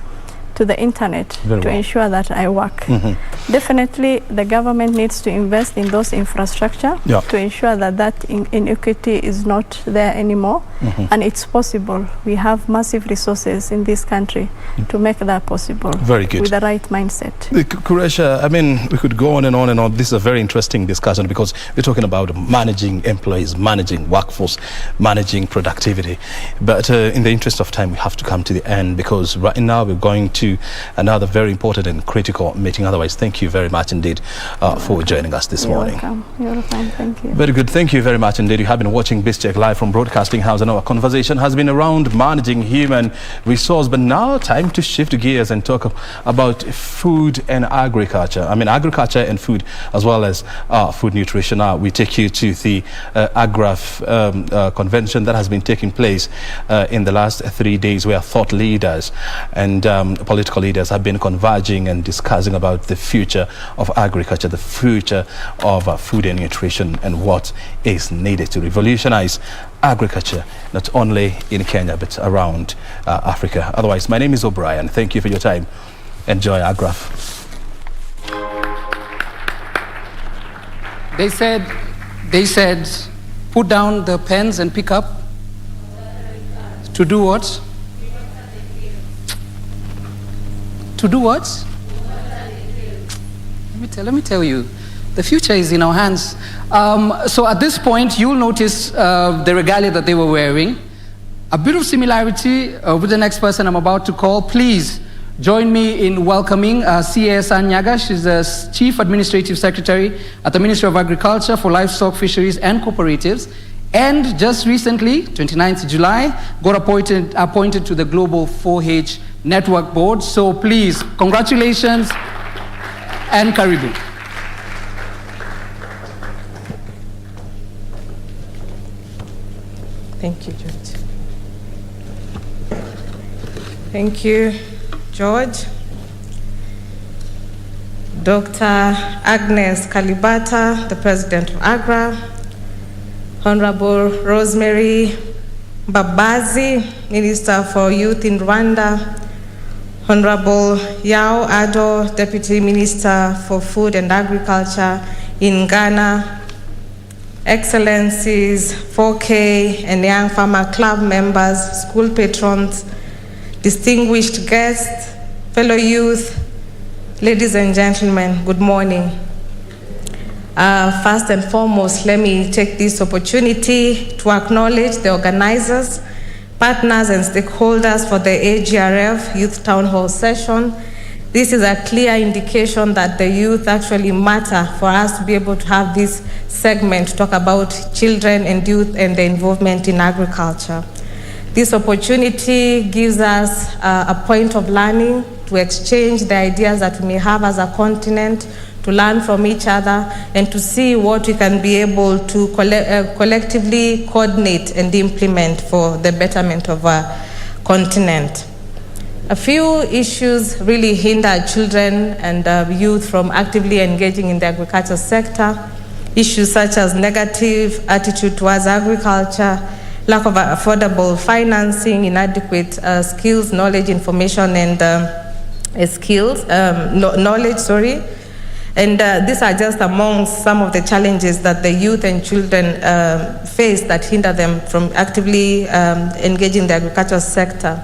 to the internet ensure that I work? Mm-hmm. Definitely, the government needs to invest in those infrastructure to ensure that inequity is not there anymore. Mm-hmm. And it's possible. We have massive resources in this country to make that possible. Very good. With the right mindset. Kuresha, we could go on and on and on. This is a very interesting discussion because we're talking about managing employees, managing workforce, managing productivity. But in the interest of time, we have to come to the end because right now we're going to another very important and critical meeting. Otherwise, thank you very much indeed for joining us this morning. Welcome. You're welcome. Thank you. Very good. Thank you very much indeed. You have been watching BizCheck live from Broadcasting House, and our conversation has been around managing human resource. But now, time to shift gears and talk about food and agriculture. Agriculture and food, as well as food nutrition. We take you to the AGRF convention that has been taking place in the last 3 days, where thought leaders and political leaders have been converging and discussing about the future of agriculture, the future of food and nutrition, and what is needed to revolutionize agriculture, not only in Kenya, but around Africa. Otherwise, my name is O'Brien. Thank you for your time. Enjoy AGRF. They said, put down the pens and pick up. To do what? To do what? Let me tell you, the future is in our hands. So at this point, you'll notice the regalia that they were wearing. A bit of similarity with the next person I'm about to call. Please join me in welcoming C.A.S. Anyaga. She's the Chief Administrative Secretary at the Ministry of Agriculture for Livestock, Fisheries and Cooperatives. And just recently, 29th July, got appointed to the Global 4H Network Board. So please, congratulations and karibu. Thank you, George. Thank you, George. Dr. Agnes Kalibata, the President of AGRA, Honorable Rosemary Babazi, Minister for Youth in Rwanda, Honorable Yao Ado, Deputy Minister for Food and Agriculture in Ghana, Excellencies, 4K and Young Farmer Club members, school patrons, distinguished guests, fellow youth, ladies and gentlemen, good morning. First and foremost, let me take this opportunity to acknowledge the organizers, partners and stakeholders for the AGRF Youth Town Hall session. This is a clear indication that the youth actually matter for us to be able to have this segment to talk about children and youth and their involvement in agriculture. This opportunity gives us a point of learning to exchange the ideas that we may have as a continent, to learn from each other, and to see what we can be able to collectively coordinate and implement for the betterment of our continent. A few issues really hinder children and youth from actively engaging in the agriculture sector. Issues such as negative attitude towards agriculture, lack of affordable financing, inadequate skills, knowledge, information, and knowledge, And these are just among some of the challenges that the youth and children face that hinder them from actively engaging the agricultural sector.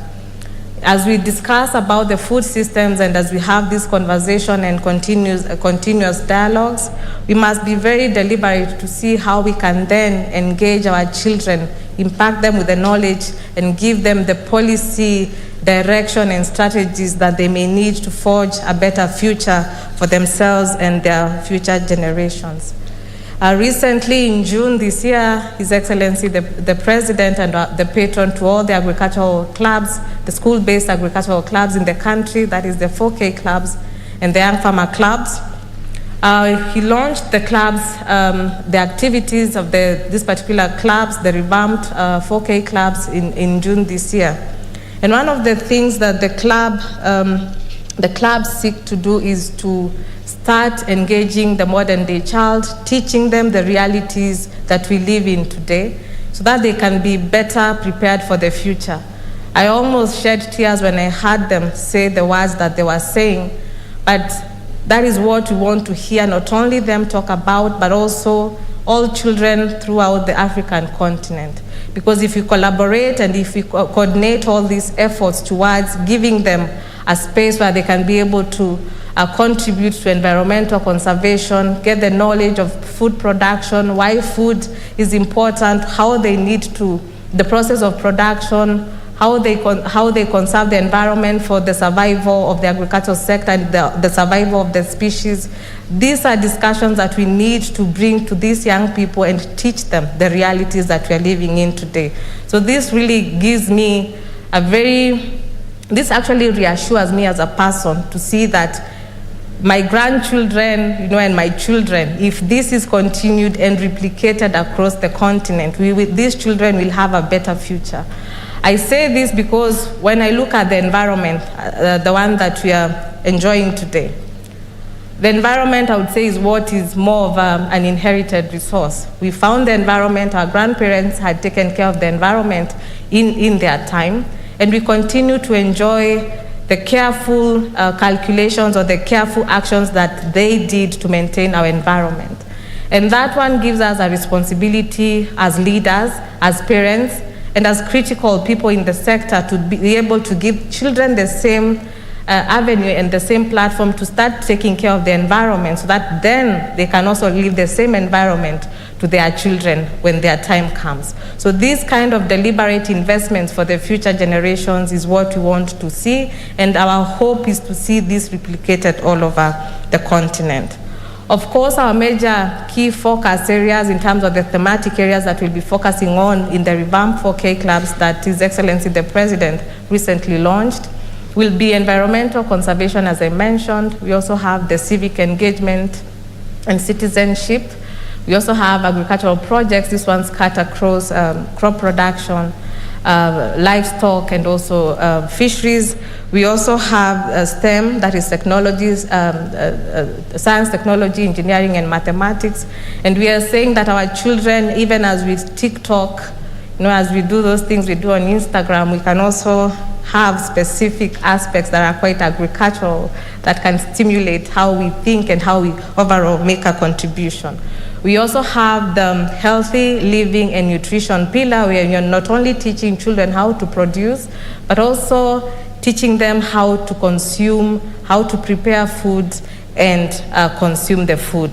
As we discuss about the food systems and as we have this conversation and continuous dialogues, we must be very deliberate to see how we can then engage our children, impact them with the knowledge, and give them the policy direction and strategies that they may need to forge a better future for themselves and their future generations. Recently, in June this year, His Excellency the President and the patron to all the agricultural clubs, the school-based agricultural clubs in the country, that is the 4K clubs and the Young Farmer clubs, he launched the clubs, the activities of these particular clubs, the revamped 4K clubs in June this year. And one of the things that the clubs seek to do is to start engaging the modern day child, teaching them the realities that we live in today so that they can be better prepared for the future. I almost shed tears when I heard them say the words that they were saying, but that is what we want to hear, not only them talk about, but also all children throughout the African continent. Because if we collaborate and if we coordinate all these efforts towards giving them a space where they can be able to contribute to environmental conservation, get the knowledge of food production, why food is important, how they need to, the process of production, how they conserve the environment for the survival of the agricultural sector and the survival of the species. These are discussions that we need to bring to these young people and teach them the realities that we are living in today. So this really gives me this actually reassures me as a person to see that my grandchildren, and my children, if this is continued and replicated across the continent, these children will have a better future. I say this because when I look at the environment, the one that we are enjoying today, the environment, I would say, is what is more of an inherited resource. We found the environment, our grandparents had taken care of the environment in their time, and we continue to enjoy the careful calculations or the careful actions that they did to maintain our environment. And that one gives us a responsibility as leaders, as parents, and as critical people in the sector to be able to give children the same avenue and the same platform to start taking care of the environment so that then they can also leave the same environment to their children when their time comes. So these kind of deliberate investments for the future generations is what we want to see, and our hope is to see this replicated all over the continent. Of course, our major key focus areas in terms of the thematic areas that we'll be focusing on in the revamped 4K clubs that His Excellency the President recently launched will be environmental conservation, as I mentioned. We also have the civic engagement and citizenship. We also have agricultural projects. This one's cut across crop production, livestock, and also fisheries. We also have STEM, that is technologies, science, technology, engineering, and mathematics. And we are saying that our children, even as we TikTok, as we do those things we do on Instagram, we can also have specific aspects that are quite agricultural that can stimulate how we think and how we overall make a contribution. We also have the healthy living and nutrition pillar, where you're not only teaching children how to produce, but also teaching them how to consume, how to prepare food, and consume the food.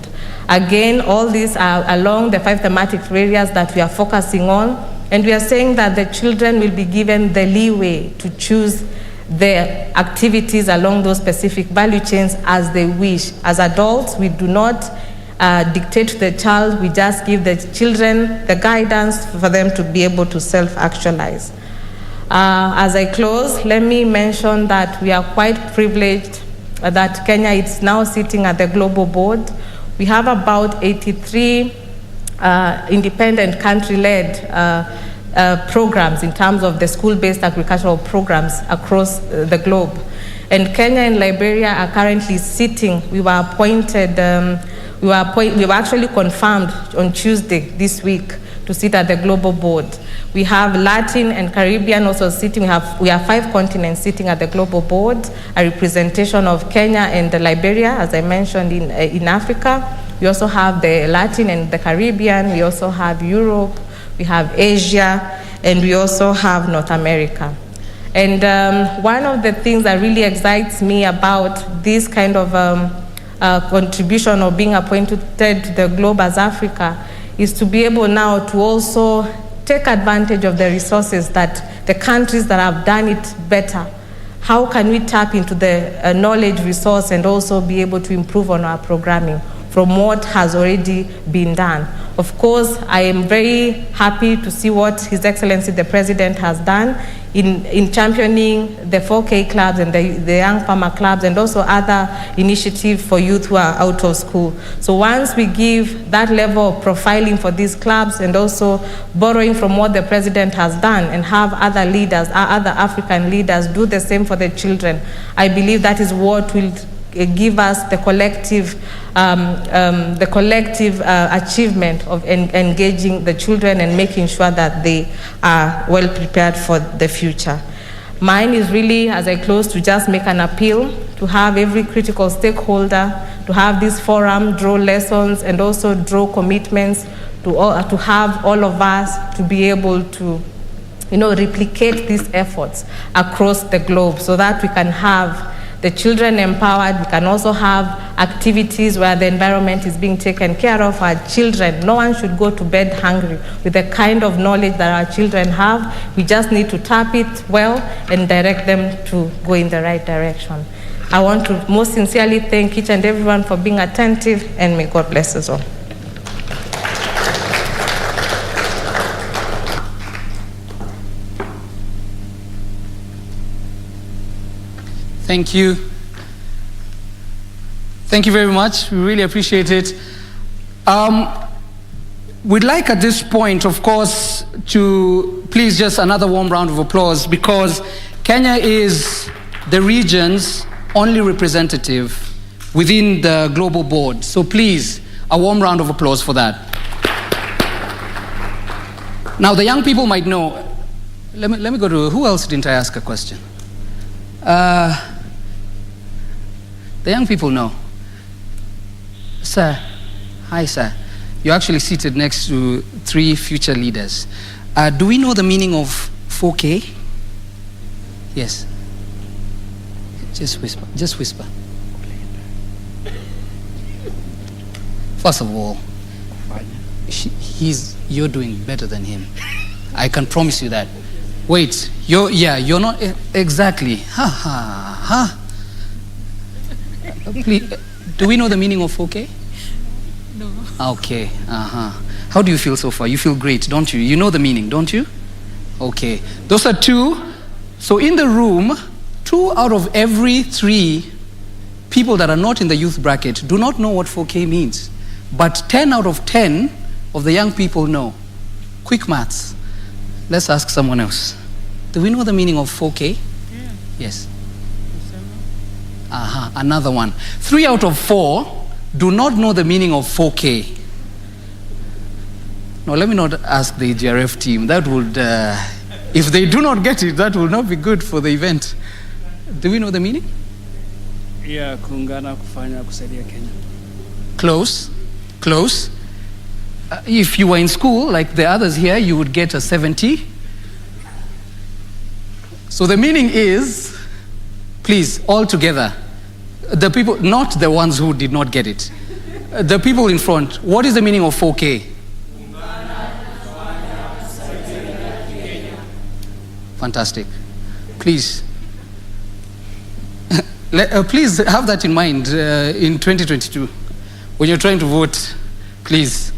Again, all these are along the 5 thematic areas that we are focusing on, and we are saying that the children will be given the leeway to choose the activities along those specific value chains as they wish. As adults, we do not dictate to the child, we just give the children the guidance for them to be able to self-actualize. As I close, let me mention that we are quite privileged that Kenya is now sitting at the global board. We have about 83 independent country-led programs in terms of the school-based agricultural programs across the globe. And Kenya and Liberia are currently sitting, we were appointed, we were actually confirmed on Tuesday this week to sit at the global board. We have Latin and Caribbean also sitting. We have 5 continents sitting at the global board, a representation of Kenya and Liberia, as I mentioned, in Africa. We also have the Latin and the Caribbean. We also have Europe. We have Asia, and we also have North America. And one of the things that really excites me about this kind of contribution of being appointed to the globe as Africa is to be able now to also take advantage of the resources that the countries that have done it better. How can we tap into the knowledge resource and also be able to improve on our programming from what has already been done? Of course, I am very happy to see what His Excellency the President has done in championing the 4K clubs and the young farmer clubs and also other initiatives for youth who are out of school. So once we give that level of profiling for these clubs and also borrowing from what the President has done and have other leaders, other African leaders do the same for the children, I believe that is what will give us the collective achievement of engaging the children and making sure that they are well prepared for the future. Mine is really, as I close, to just make an appeal to have every critical stakeholder, to have this forum draw lessons and also draw commitments to have all of us to be able to replicate these efforts across the globe so that we can have the children empowered. We can also have activities where the environment is being taken care of. Our children, no one should go to bed hungry with the kind of knowledge that our children have. We just need to tap it well and direct them to go in the right direction. I want to most sincerely thank each and everyone for being attentive, and may God bless us all. Thank you. Thank you very much. We really appreciate it. We'd like at this point, of course, to please just another warm round of applause, because Kenya is the region's only representative within the global board. So please, a warm round of applause for that. Now, the young people might know. Let me go to, who else didn't I ask a question? The young people know. Sir, hi sir. You're actually seated next to 3 future leaders. Do we know the meaning of 4K? Yes. Just whisper, just whisper. First of all, you're doing better than him. I can promise you that. Wait, you're not exactly. Ha. Please, do we know the meaning of 4K? No. Okay. How do you feel so far? You feel great, don't you? You know the meaning, don't you? Okay. Those are 2. So in the room, 2 out of every 3 people that are not in the youth bracket do not know what 4K means. But 10 out of 10 of the young people know. Quick maths. Let's ask someone else. Do we know the meaning of 4K? Yeah. Yes. Another one. 3 out of 4 do not know the meaning of 4K. Now, let me not ask the AGRF team. That would, if they do not get it, that will not be good for the event. Do we know the meaning? Yeah, kuungana kufanya kusaidia Kenya. Close. If you were in school, like the others here, you would get a 70. So the meaning is, please, all together, the people, not the ones who did not get it, the people in front, what is the meaning of 4K? Fantastic. Please. Please have that in mind in 2022. When you're trying to vote, please.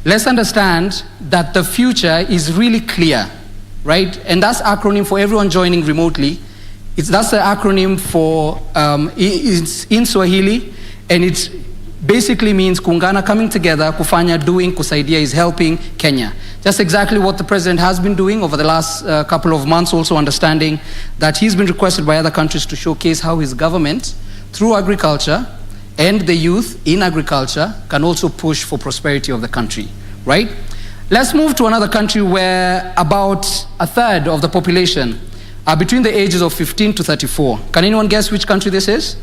Let's understand that the future is really clear, right? And that's acronym for everyone joining remotely. That's the acronym for, it's in Swahili, and it basically means kuungana, coming together, kufanya, doing, kusaidia is helping Kenya. Just exactly what the president has been doing over the last couple of months, also understanding that he's been requested by other countries to showcase how his government, through agriculture and the youth in agriculture, can also push for prosperity of the country, right? Let's move to another country where about a third of the population are between the ages of 15 to 34. Can anyone guess which country this is?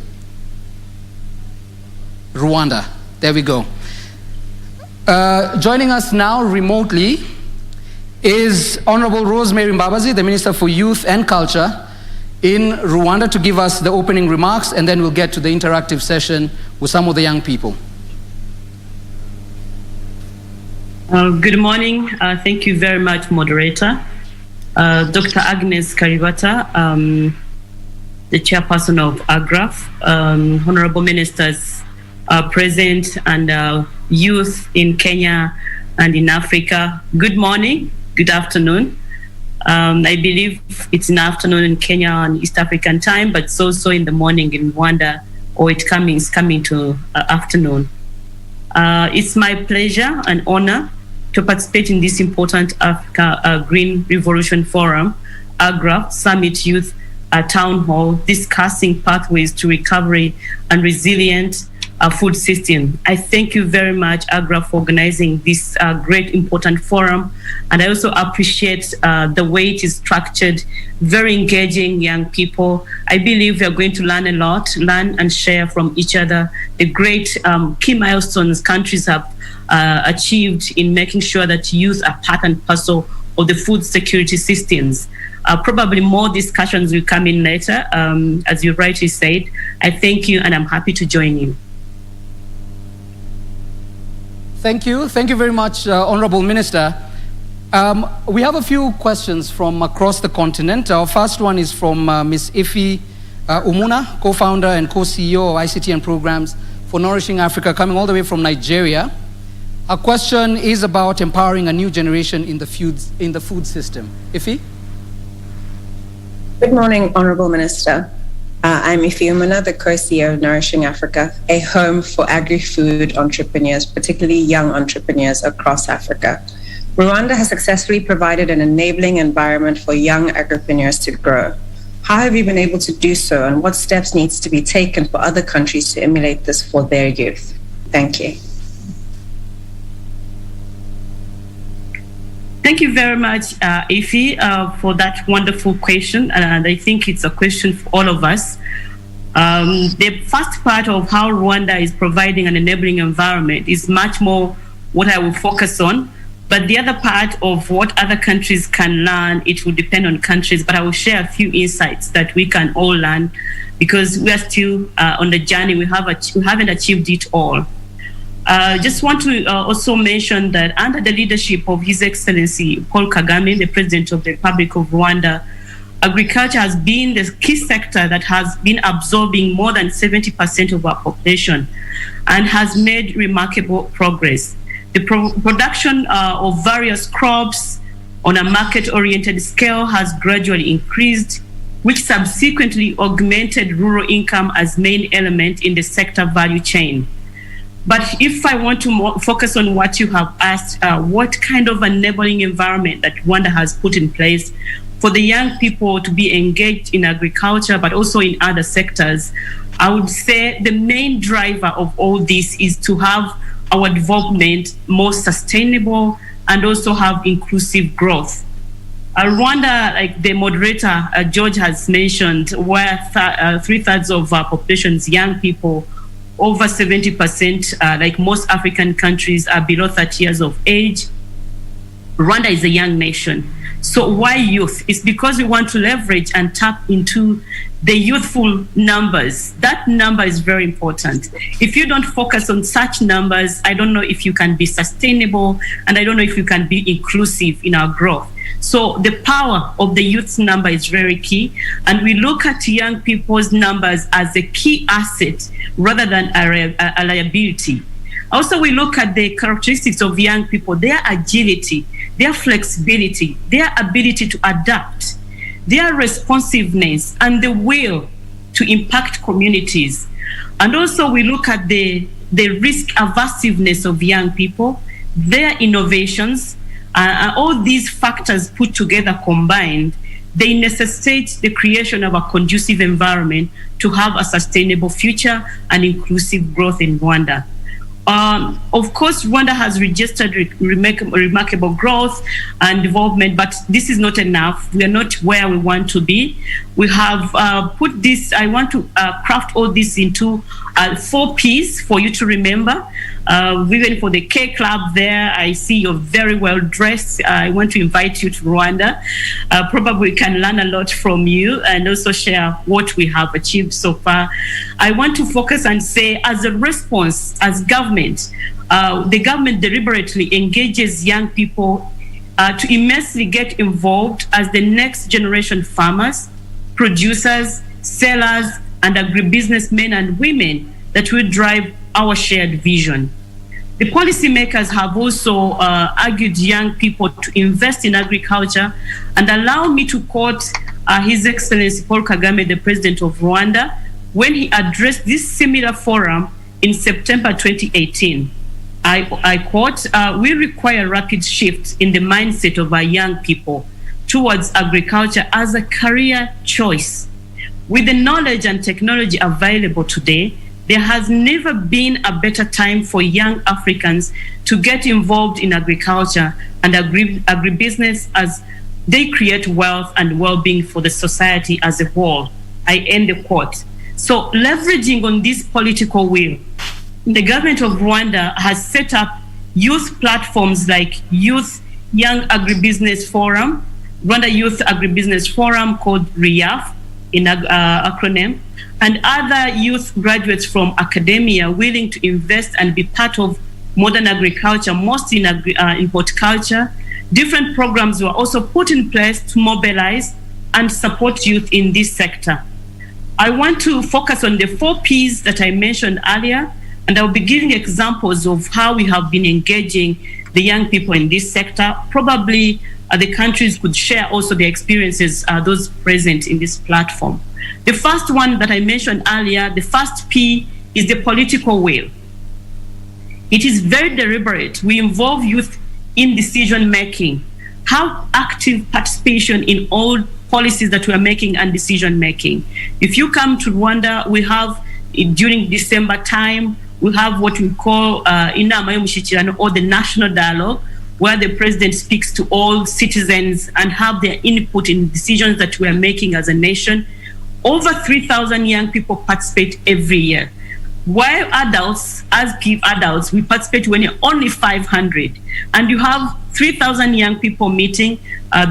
Rwanda. There we go. Joining us now remotely is Honorable Rosemary Mbabazi, the Minister for Youth and Culture in Rwanda, to give us the opening remarks, and then we'll get to the interactive session with some of the young people. Good morning. Thank you very much, moderator. Dr. Agnes Karibata, the chairperson of AGRF, honorable ministers present, and youth in Kenya and in Africa. Good morning, good afternoon. I believe it's in afternoon in Kenya and East African time, but it's also in the morning in Rwanda, or it's coming to afternoon. It's my pleasure and honor to participate in this important Africa Green Revolution Forum, AGRF Summit Youth Town Hall, discussing pathways to recovery and resilient food system. I thank you very much, AGRF, for organizing this great important forum. And I also appreciate the way it is structured, very engaging young people. I believe we are going to learn a lot, learn and share from each other the great key milestones countries have achieved in making sure that youth are part and parcel of the food security systems. Probably more discussions will come in later, as you rightly said. I thank you, and I'm happy to join you. Thank you. Thank you very much, Honorable Minister. We have a few questions from across the continent. Our first one is from Ms. Ifi Umuna, co-founder and co-CEO of ICT and Programs for Nourishing Africa, coming all the way from Nigeria. Our question is about empowering a new generation in the food system. Ifi? Good morning, Honorable Minister. I'm Ifi Umuna, the co-CEO of Nourishing Africa, a home for agri-food entrepreneurs, particularly young entrepreneurs across Africa. Rwanda has successfully provided an enabling environment for young agripreneurs to grow. How have you been able to do so, and what steps needs to be taken for other countries to emulate this for their youth? Thank you. Thank you very much, Ifi, for that wonderful question. And I think it's a question for all of us. The first part of how Rwanda is providing an enabling environment is much more what I will focus on. But the other part of what other countries can learn, it will depend on countries. But I will share a few insights that we can all learn, because we are still on the journey. We haven't achieved it all. Just want to also mention that under the leadership of His Excellency Paul Kagame, the President of the Republic of Rwanda, agriculture has been the key sector that has been absorbing more than 70% of our population and has made remarkable progress. The production of various crops on a market-oriented scale has gradually increased, which subsequently augmented rural income as main element in the sector value chain. But if I want to focus on what you have asked, what kind of enabling environment that Rwanda has put in place for the young people to be engaged in agriculture, but also in other sectors, I would say the main driver of all this is to have our development more sustainable and also have inclusive growth. Rwanda, like the moderator, George has mentioned, where 3/3 of our population is young people, over 70%, like most African countries, are below 30 years of age. Rwanda is a young nation. So why youth? It's because we want to leverage and tap into the youthful numbers. That number is very important. If you don't focus on such numbers, I don't know if you can be sustainable, and I don't know if you can be inclusive in our growth. So the power of the youth's number is very key. And we look at young people's numbers as a key asset rather than a liability. Also, we look at the characteristics of young people, their agility, their flexibility, their ability to adapt, their responsiveness, and the will to impact communities. And also we look at the risk aversiveness of young people, their innovations, all these factors put together combined, they necessitate the creation of a conducive environment to have a sustainable future and inclusive growth in Rwanda. Of course, Rwanda has registered remarkable growth and development, but this is not enough. We are not where we want to be. We have put this, I want to craft all this into 4 Ps for you to remember. Even for the K Club there, I see you're very well dressed. I want to invite you to Rwanda. Probably we can learn a lot from you and also share what we have achieved so far. I want to focus and say, as a response, as government, the government deliberately engages young people to immensely get involved as the next generation farmers, producers, sellers, and agribusiness men and women that will drive our shared vision. The policymakers have also argued young people to invest in agriculture, and allow me to quote His Excellency Paul Kagame, the President of Rwanda, when he addressed this similar forum in September 2018. I quote, "We require a rapid shift in the mindset of our young people towards agriculture as a career choice. With the knowledge and technology available today, there has never been a better time for young Africans to get involved in agriculture and agribusiness as they create wealth and well-being for the society as a whole." I end the quote. So leveraging on this political will, the government of Rwanda has set up youth platforms like Youth Young Agribusiness Forum, Rwanda Youth Agribusiness Forum called RIAF in acronym, and other youth graduates from academia willing to invest and be part of modern agriculture, mostly in horticulture. Different programs were also put in place to mobilize and support youth in this sector. I want to focus on the 4 Ps that I mentioned earlier, and I'll be giving examples of how we have been engaging the young people in this sector. Probably the countries could share also their experiences, those present in this platform. The first one that I mentioned earlier, the first P, is the political will. It is very deliberate. We involve youth in decision making, have active participation in all policies that we are making and decision making. If you come to Rwanda, we have, during December time, we have what we call Inama y'Umushyikirano, or the national dialogue, where the president speaks to all citizens and have their input in decisions that we are making as a nation. Over 3,000 young people participate every year. While adults, as adults, we participate when you're only 500. And you have 3,000 young people meeting.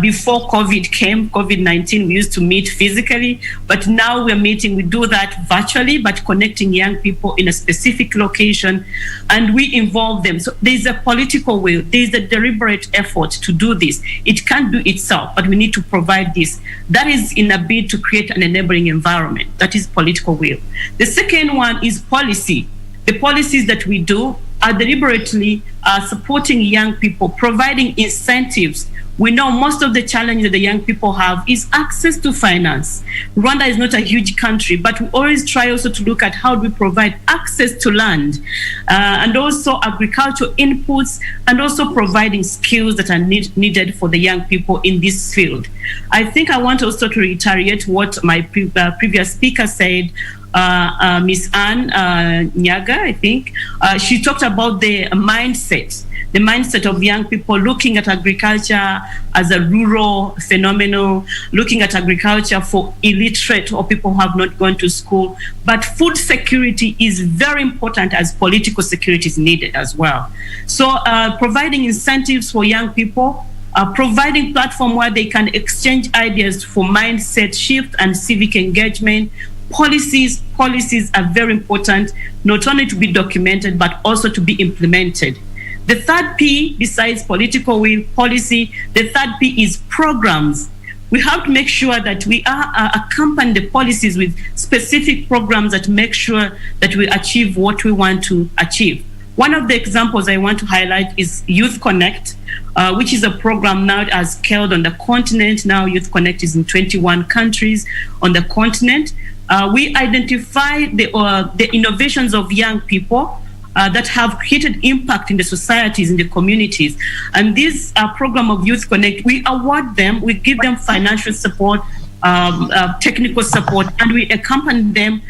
Before COVID came, COVID-19, we used to meet physically, but now we're meeting, we do that virtually, but connecting young people in a specific location, and we involve them. So there's a political will, there's a deliberate effort to do this. It can't do itself, but we need to provide this. That is in a bid to create an enabling environment. That is political will. The second one is policy. The policies that we do are deliberately supporting young people, providing incentives. We know most of the challenge that the young people have is access to finance. Rwanda is not a huge country, but we always try also to look at how do we provide access to land and also agricultural inputs, and also providing skills that are needed for the young people in this field. I think I want also to reiterate what my previous speaker said. Ms. Anne Nyaga, I think, she talked about the mindset of young people looking at agriculture as a rural phenomenon, looking at agriculture for illiterate or people who have not gone to school. But food security is very important, as political security is needed as well. So providing incentives for young people, providing platform where they can exchange ideas for mindset shift and civic engagement. Policies are very important, not only to be documented, but also to be implemented. The third P, besides political will, policy, the third P is programs. We have to make sure that we accompany the policies with specific programs that make sure that we achieve what we want to achieve. One of the examples I want to highlight is Youth Connect, which is a program now as scaled on the continent. Now Youth Connect is in 21 countries on the continent. We identify the innovations of young people that have created impact in the societies, in the communities. And this program of Youth Connect, we award them, we give them financial support, technical support, and we accompany them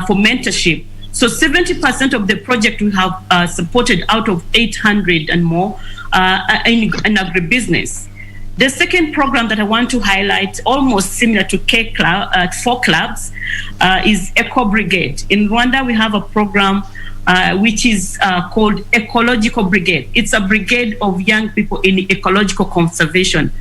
for mentorship. So 70% of the project we have supported out of 800 and more in agribusiness. The second program that I want to highlight, almost similar to four clubs, is Eco Brigade. In Rwanda, we have a program which is called Ecological Brigade. It's a brigade of young people in ecological conservation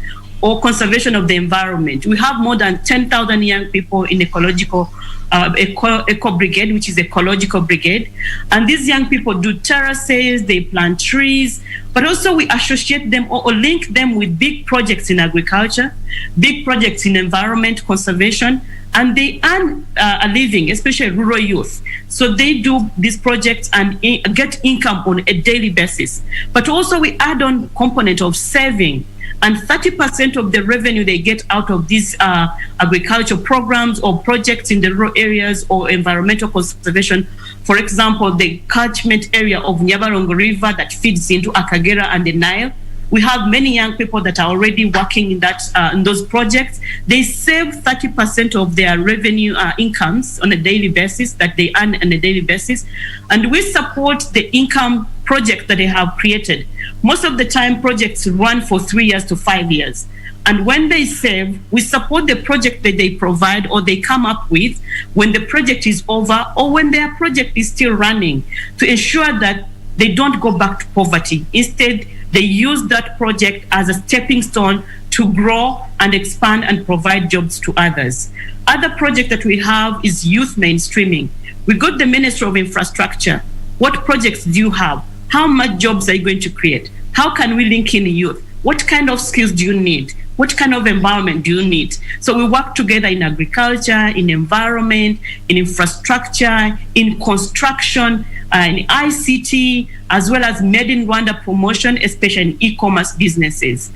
or conservation of the environment. We have more than 10,000 young people in ecological Eco Brigade, which is Ecological Brigade. And these young people do terraces, they plant trees, but also we associate them or link them with big projects in agriculture, big projects in environment conservation, and they earn a living, especially rural youth. So they do these projects and get income on a daily basis. But also we add on component of saving, and 30% of the revenue they get out of these agricultural programs or projects in the rural areas or environmental conservation. For example, the catchment area of Nyabarongo River that feeds into Akagera and the Nile. We have many young people that are already working in that in those projects. They save 30% of their revenue incomes on a daily basis that they earn on a daily basis. And we support the income project that they have created. Most of the time, projects run for 3 years to 5 years. And when they save, we support the project that they provide or they come up with when the project is over or when their project is still running to ensure that they don't go back to poverty. Instead, they use that project as a stepping stone to grow and expand and provide jobs to others. Other project that we have is youth mainstreaming. We got the Ministry of Infrastructure. What projects do you have? How much jobs are you going to create? How can we link in youth? What kind of skills do you need? What kind of environment do you need? So we work together in agriculture, in environment, in infrastructure, in construction, in ICT, as well as Made in Rwanda promotion, especially in e-commerce businesses.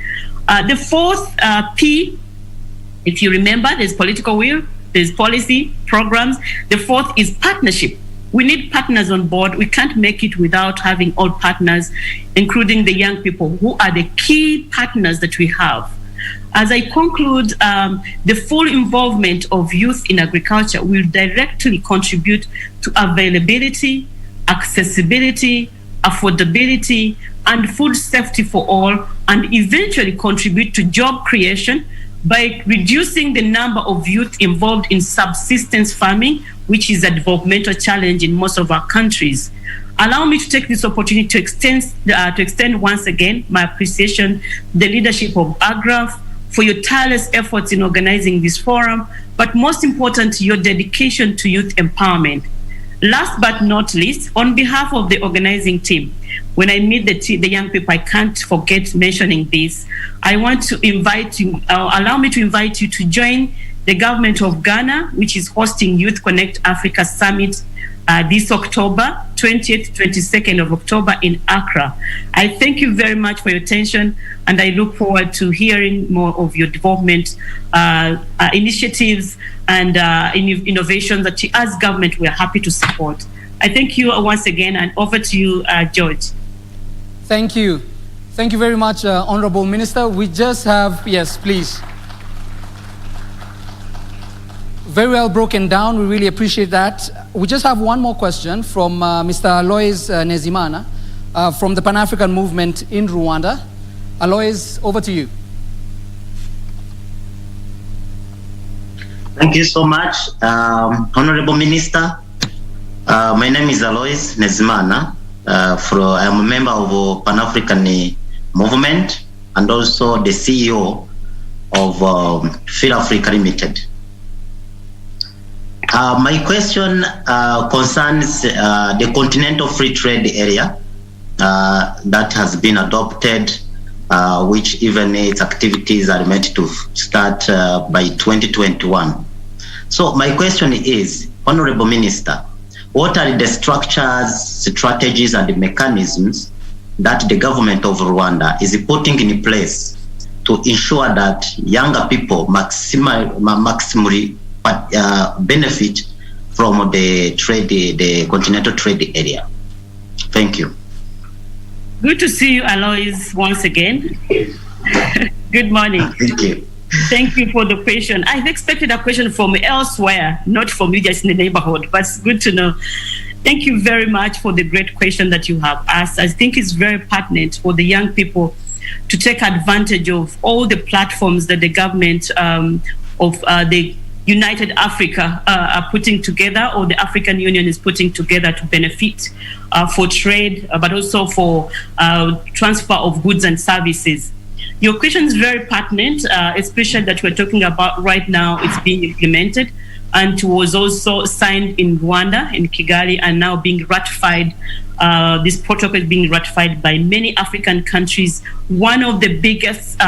The fourth P, if you remember, there's political will, there's policy, programs. The fourth is partnership. We need partners on board. We can't make it without having all partners, including the young people who are the key partners that we have. As I conclude, the full involvement of youth in agriculture will directly contribute to availability, accessibility, affordability, and food safety for all, and eventually contribute to job creation by reducing the number of youth involved in subsistence farming, which is a developmental challenge in most of our countries. Allow me to take this opportunity to extend once again my appreciation to the leadership of AGRF for your tireless efforts in organizing this forum, but most important, your dedication to youth empowerment. Last but not least, on behalf of the organizing team, when I meet the young people, I can't forget mentioning this. I want to invite you, allow me to invite you to join the government of Ghana, which is hosting Youth Connect Africa Summit this October, 20th, 22nd of October in Accra. I thank you very much for your attention, and I look forward to hearing more of your development initiatives and innovations that as government we are happy to support. I thank you once again, and over to you, George. Thank you. Thank you very much, Honorable Minister. We just have, yes, please. Very well broken down. We really appreciate that. We just have one more question from Mr. Alois Nezimana from the Pan-African Movement in Rwanda. Alois, over to you. Thank you so much, Honorable Minister. My name is Alois Nezimana. I'm a member of Pan-African Movement and also the CEO of Feel Africa Limited. My question concerns the Continental Free Trade Area that has been adopted, which even its activities are meant to start by 2021. So my question is, Honorable Minister, what are the structures, strategies, and the mechanisms that the government of Rwanda is putting in place to ensure that younger people maximally benefit from the continental trade area? Thank you. Good to see you, Alois, once again. Good morning. Thank you. Thank you for the question. I've expected a question from elsewhere, not from you just in the neighborhood, but it's good to know. Thank you very much for the great question that you have asked. I think it's very pertinent for the young people to take advantage of all the platforms that the government of the United Africa are putting together, or the African Union is putting together to benefit for trade, but also for transfer of goods and services. Your question is very pertinent, especially that we're talking about right now. It's being implemented, and was also signed in Rwanda, in Kigali, and now being ratified. This protocol is being ratified by many African countries. One of the biggest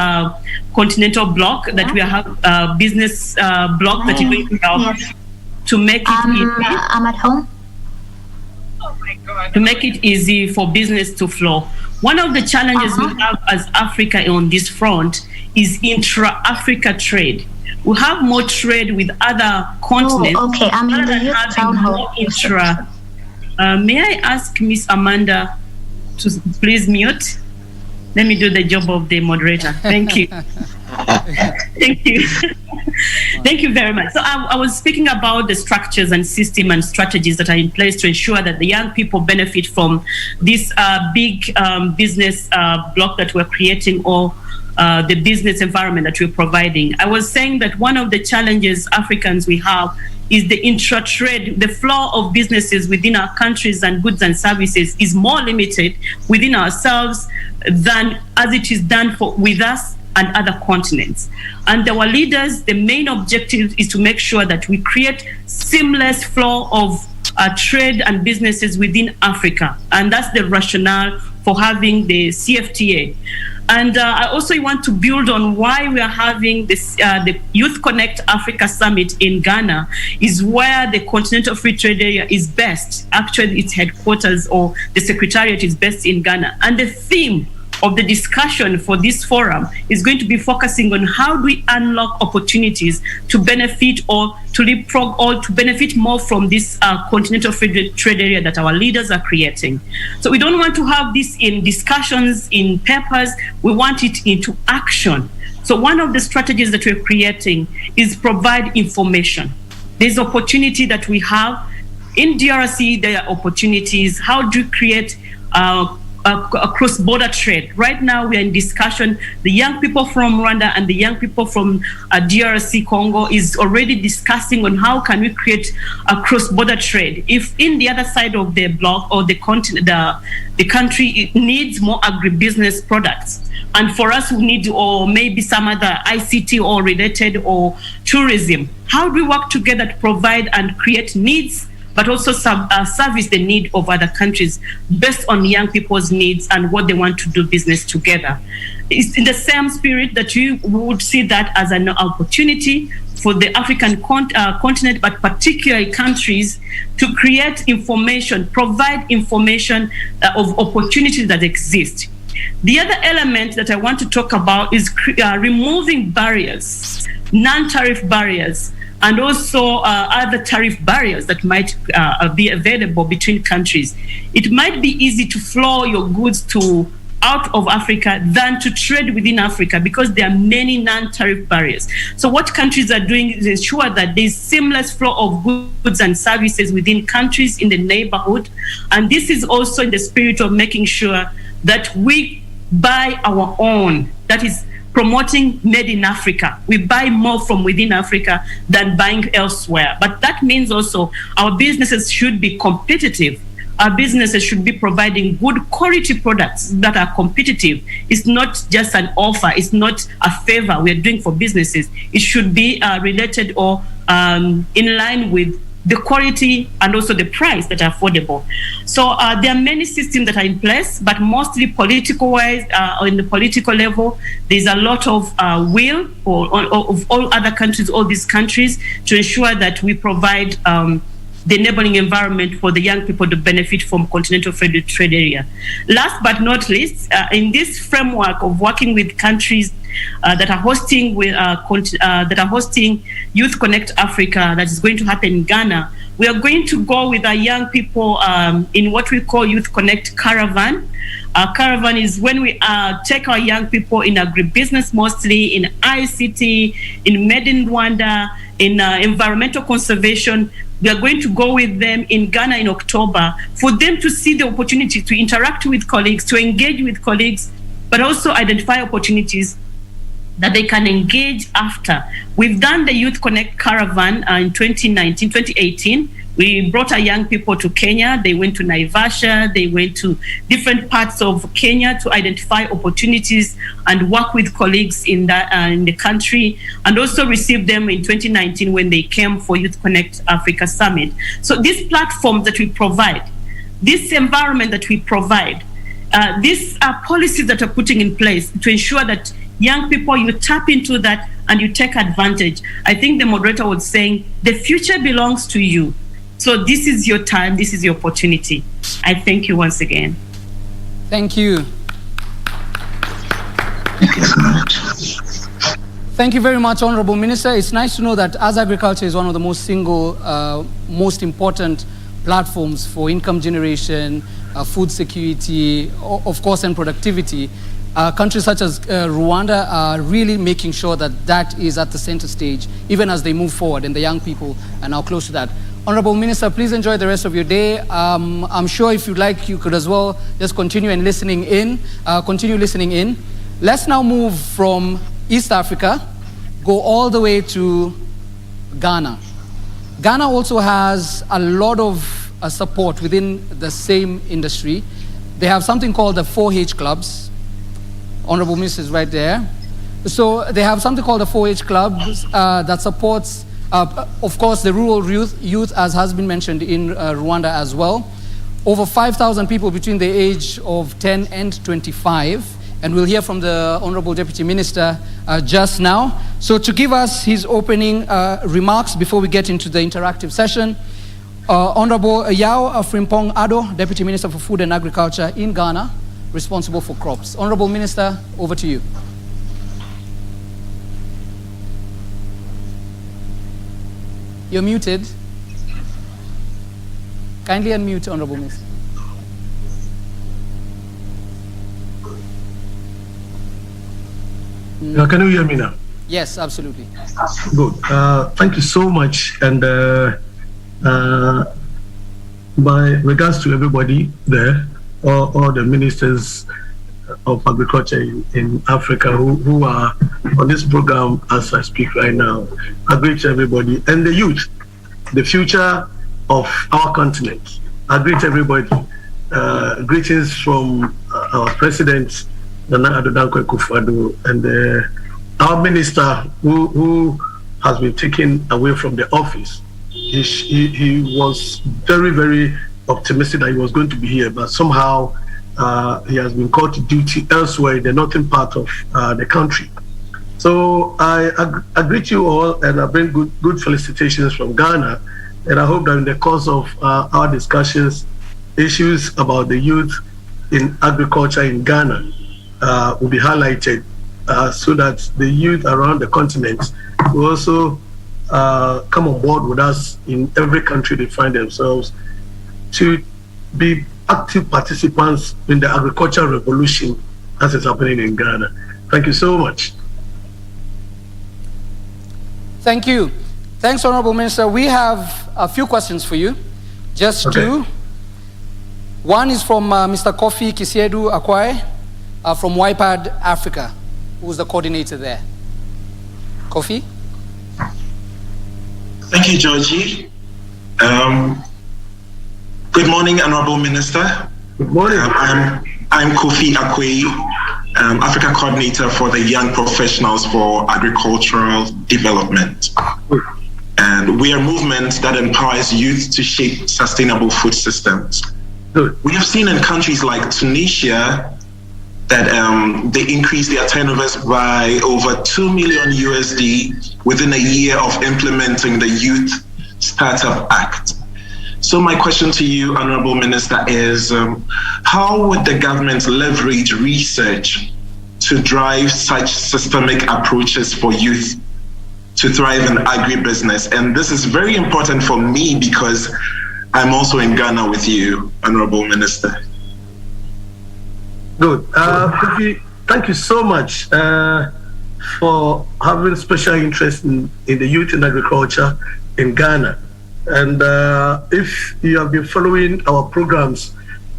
continental bloc that we have, business bloc that is going to help to make it easy. I'm at home. Oh my God. To make it easy for business to flow. One of the challenges we have as Africa on this front is intra-Africa trade. We have more trade with other continents. Oh, okay, I'm in the youth town hall. May I ask Miss Amanda to please mute? Let me do the job of the moderator. Thank you. Thank you. Thank you very much. So I was speaking about the structures and system and strategies that are in place to ensure that the young people benefit from this big business block that we're creating, or the business environment that we're providing. I was saying that one of the challenges Africans we have is the intra-trade. The flow of businesses within our countries and goods and services is more limited within ourselves than as it is done with us and other continents. And our leaders, the main objective is to make sure that we create seamless flow of trade and businesses within Africa. And that's the rationale for having the CFTA. And I also want to build on why we are having this, the Youth Connect Africa Summit in Ghana, is where the Continental Free Trade Area is best. Actually, its headquarters or the secretariat is best in Ghana. And the theme of the discussion for this forum is going to be focusing on how do we unlock opportunities to benefit or to leapfrog or to benefit more from this continental free trade area that our leaders are creating. So we don't want to have this in discussions, in papers, we want it into action. So one of the strategies that we're creating is provide information. There's opportunity that we have. In DRC, there are opportunities. How do you create a cross-border trade? Right now, we are in discussion. The young people from Rwanda and the young people from DRC Congo is already discussing on how can we create a cross-border trade. If in the other side of the block or the continent, the country, it needs more agribusiness products. And for us, we need, or maybe some other ICT or related or tourism. How do we work together to provide and create needs, but also service the need of other countries based on young people's needs and what they want to do business together? It's in the same spirit that you would see that as an opportunity for the African continent, but particularly countries, to create information, provide information of opportunities that exist. The other element that I want to talk about is removing barriers, non-tariff barriers, and also other tariff barriers that might be available between countries. It might be easy to flow your goods out of Africa than to trade within Africa because there are many non-tariff barriers. So what countries are doing is ensure that there's seamless flow of goods and services within countries in the neighborhood. And this is also in the spirit of making sure that we buy our own. That is promoting made in Africa. We buy more from within Africa than buying elsewhere. But that means also our businesses should be competitive. Our businesses should be providing good quality products that are competitive. It's not just an offer. It's not a favor we're doing for businesses. It should be related or in line with the quality and also the price that are affordable. So there are many systems that are in place, but mostly political-wise, or in the political level, there's a lot of will of all other countries, all these countries, to ensure that we provide the enabling environment for the young people to benefit from continental free trade area. Last but not least, in this framework of working with countries that are hosting Youth Connect Africa, that is going to happen in Ghana, we are going to go with our young people in what we call Youth Connect Caravan. Caravan is when we take our young people in agribusiness, mostly in ICT, in Made in Rwanda, in environmental conservation. We are going to go with them in Ghana in October for them to see the opportunity to interact with colleagues, to engage with colleagues, but also identify opportunities that they can engage after. We've done the Youth Connect Caravan in 2018. We brought our young people to Kenya. They went to Naivasha. They went to different parts of Kenya to identify opportunities and work with colleagues in the country, and also receive them in 2019 when they came for Youth Connect Africa Summit. So these platforms that we provide, this environment that we provide, these are policies that are putting in place to ensure that young people, you tap into that and you take advantage. I think the moderator was saying the future belongs to you. So this is your time, this is your opportunity. I thank you once again. Thank you. Thank you so much. Thank you very much, Honorable Minister. It's nice to know that as agriculture is one of the most important platforms for income generation, food security, of course, and productivity, countries such as Rwanda are really making sure that that is at the center stage, even as they move forward, and the young people are now close to that. Honorable Minister, please enjoy the rest of your day. I'm sure if you'd like, you could as well just continue listening in. Let's now move from East Africa, go all the way to Ghana. Ghana also has a lot of support within the same industry. They have something called the 4H clubs. Honorable Minister is right there. So they have something called the 4H clubs that supports, of course, the rural youth, as has been mentioned in Rwanda as well. Over 5,000 people between the age of 10 and 25. And we'll hear from the Honorable Deputy Minister just now. So to give us his opening remarks before we get into the interactive session, Honorable Yao Frimpong Ado, Deputy Minister for Food and Agriculture in Ghana, responsible for crops. Honorable Minister, over to you. You're muted. Kindly unmute, Honorable Minister. Can you hear me now? Yes, absolutely. Good. Thank you so much. And by regards to everybody there, all the ministers of agriculture in Africa who are on this program as I speak right now, I greet everybody. And the youth, the future of our continent. I greet everybody. Greetings from our President, Nana Addo Dankwa Akufo-Addo, and our minister who has been taken away from the office. He was very, very optimistic that he was going to be here, but somehow he has been called to duty elsewhere in the northern part of the country. So I greet you all, and I bring good felicitations from Ghana, and I hope that in the course of our discussions, issues about the youth in agriculture in Ghana will be highlighted so that the youth around the continent will also come on board with us in every country they find themselves to be active participants in the agricultural revolution as it's happening in Ghana. Thank you so much. Thank you. Thanks, Honorable Minister. We have a few questions for you. Just two. One is from Mr. Kofi Kisiedu Akwai from YPAD Africa, who's the coordinator there. Kofi? Thank you, Georgie. Good morning, Honorable Minister. Good morning. I'm Kofi Akwai, Africa Coordinator for the Young Professionals for Agricultural Development. And we are a movement that empowers youth to shape sustainable food systems. Good. We have seen in countries like Tunisia that they increased their turnovers by over 2 million USD within a year of implementing the Youth Startup Act. So my question to you, Honorable Minister, is how would the government leverage research to drive such systemic approaches for youth to thrive in agribusiness? And this is very important for me because I'm also in Ghana with you, Honorable Minister. Good. Kofi, thank you so much. for having special interest in the youth in agriculture in Ghana. And if you have been following our programs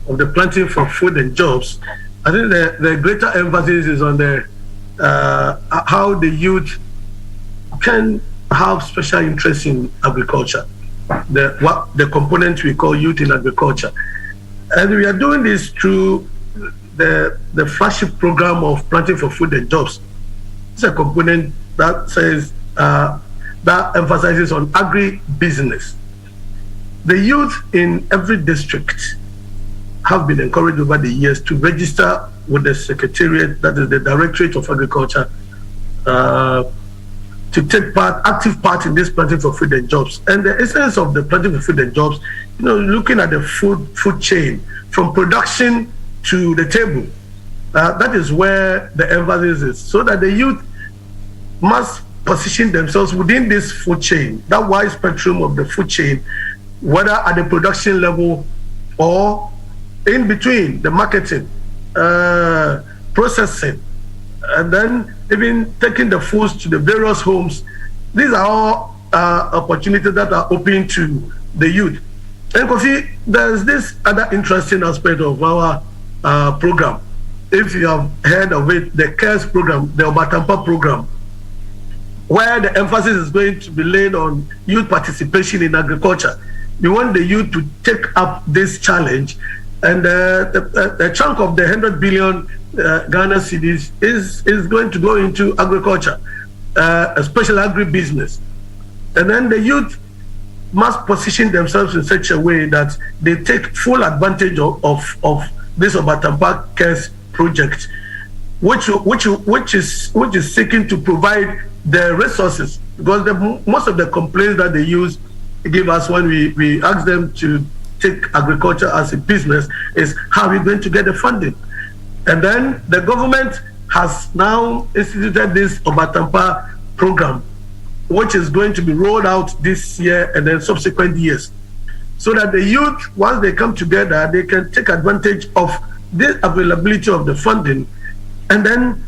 of the Planting for Food and Jobs, I think the greater emphasis is on the how the youth can have special interest in agriculture, the component we call youth in agriculture. And we are doing this through the flagship program of Planting for Food and Jobs. It's a component that says that emphasizes on agri-business. The youth in every district have been encouraged over the years to register with the Secretariat, that is the Directorate of Agriculture, to take active part in this Planting for Food and Jobs. And the essence of the Planting for Food and Jobs, looking at the food chain from production to the table. That is where the emphasis is, so that the youth must position themselves within this food chain, that wide spectrum of the food chain, whether at the production level or in between, the marketing, processing, and then even taking the foods to the various homes. These are all opportunities that are open to the youth. And Kofi, there's this other interesting aspect of our program. If you have heard of it, the CARES program, the Obatampa program, where the emphasis is going to be laid on youth participation in agriculture. We want the youth to take up this challenge, and the chunk of the 100 billion Ghana cedis is going to go into agriculture, especially agribusiness. And then the youth must position themselves in such a way that they take full advantage of this Obatampa CARES project, which is seeking to provide the resources, because most of the complaints that they give us when we ask them to take agriculture as a business is how are we going to get the funding. And then the government has now instituted this Obatampa program, which is going to be rolled out this year and then subsequent years, so that the youth, once they come together, they can take advantage of the availability of the funding, and then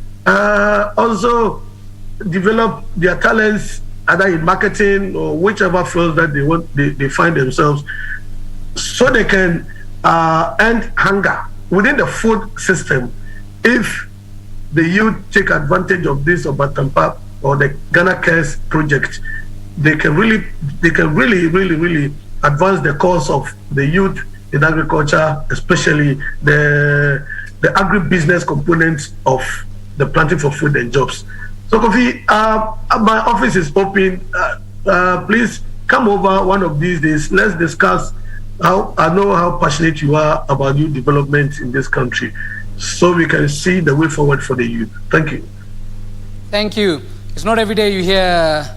also develop their talents either in marketing or whichever field that they find themselves, so they can end hunger within the food system. If the youth take advantage of this Obatampa or the Ghana Cares project, they can really advance the cause of the youth in agriculture, especially the agribusiness components of the Planting for Food and Jobs. So Kofi, my office is open. Please come over one of these days. Let's discuss I know how passionate you are about youth development in this country, so we can see the way forward for the youth. Thank you. Thank you. It's not every day you hear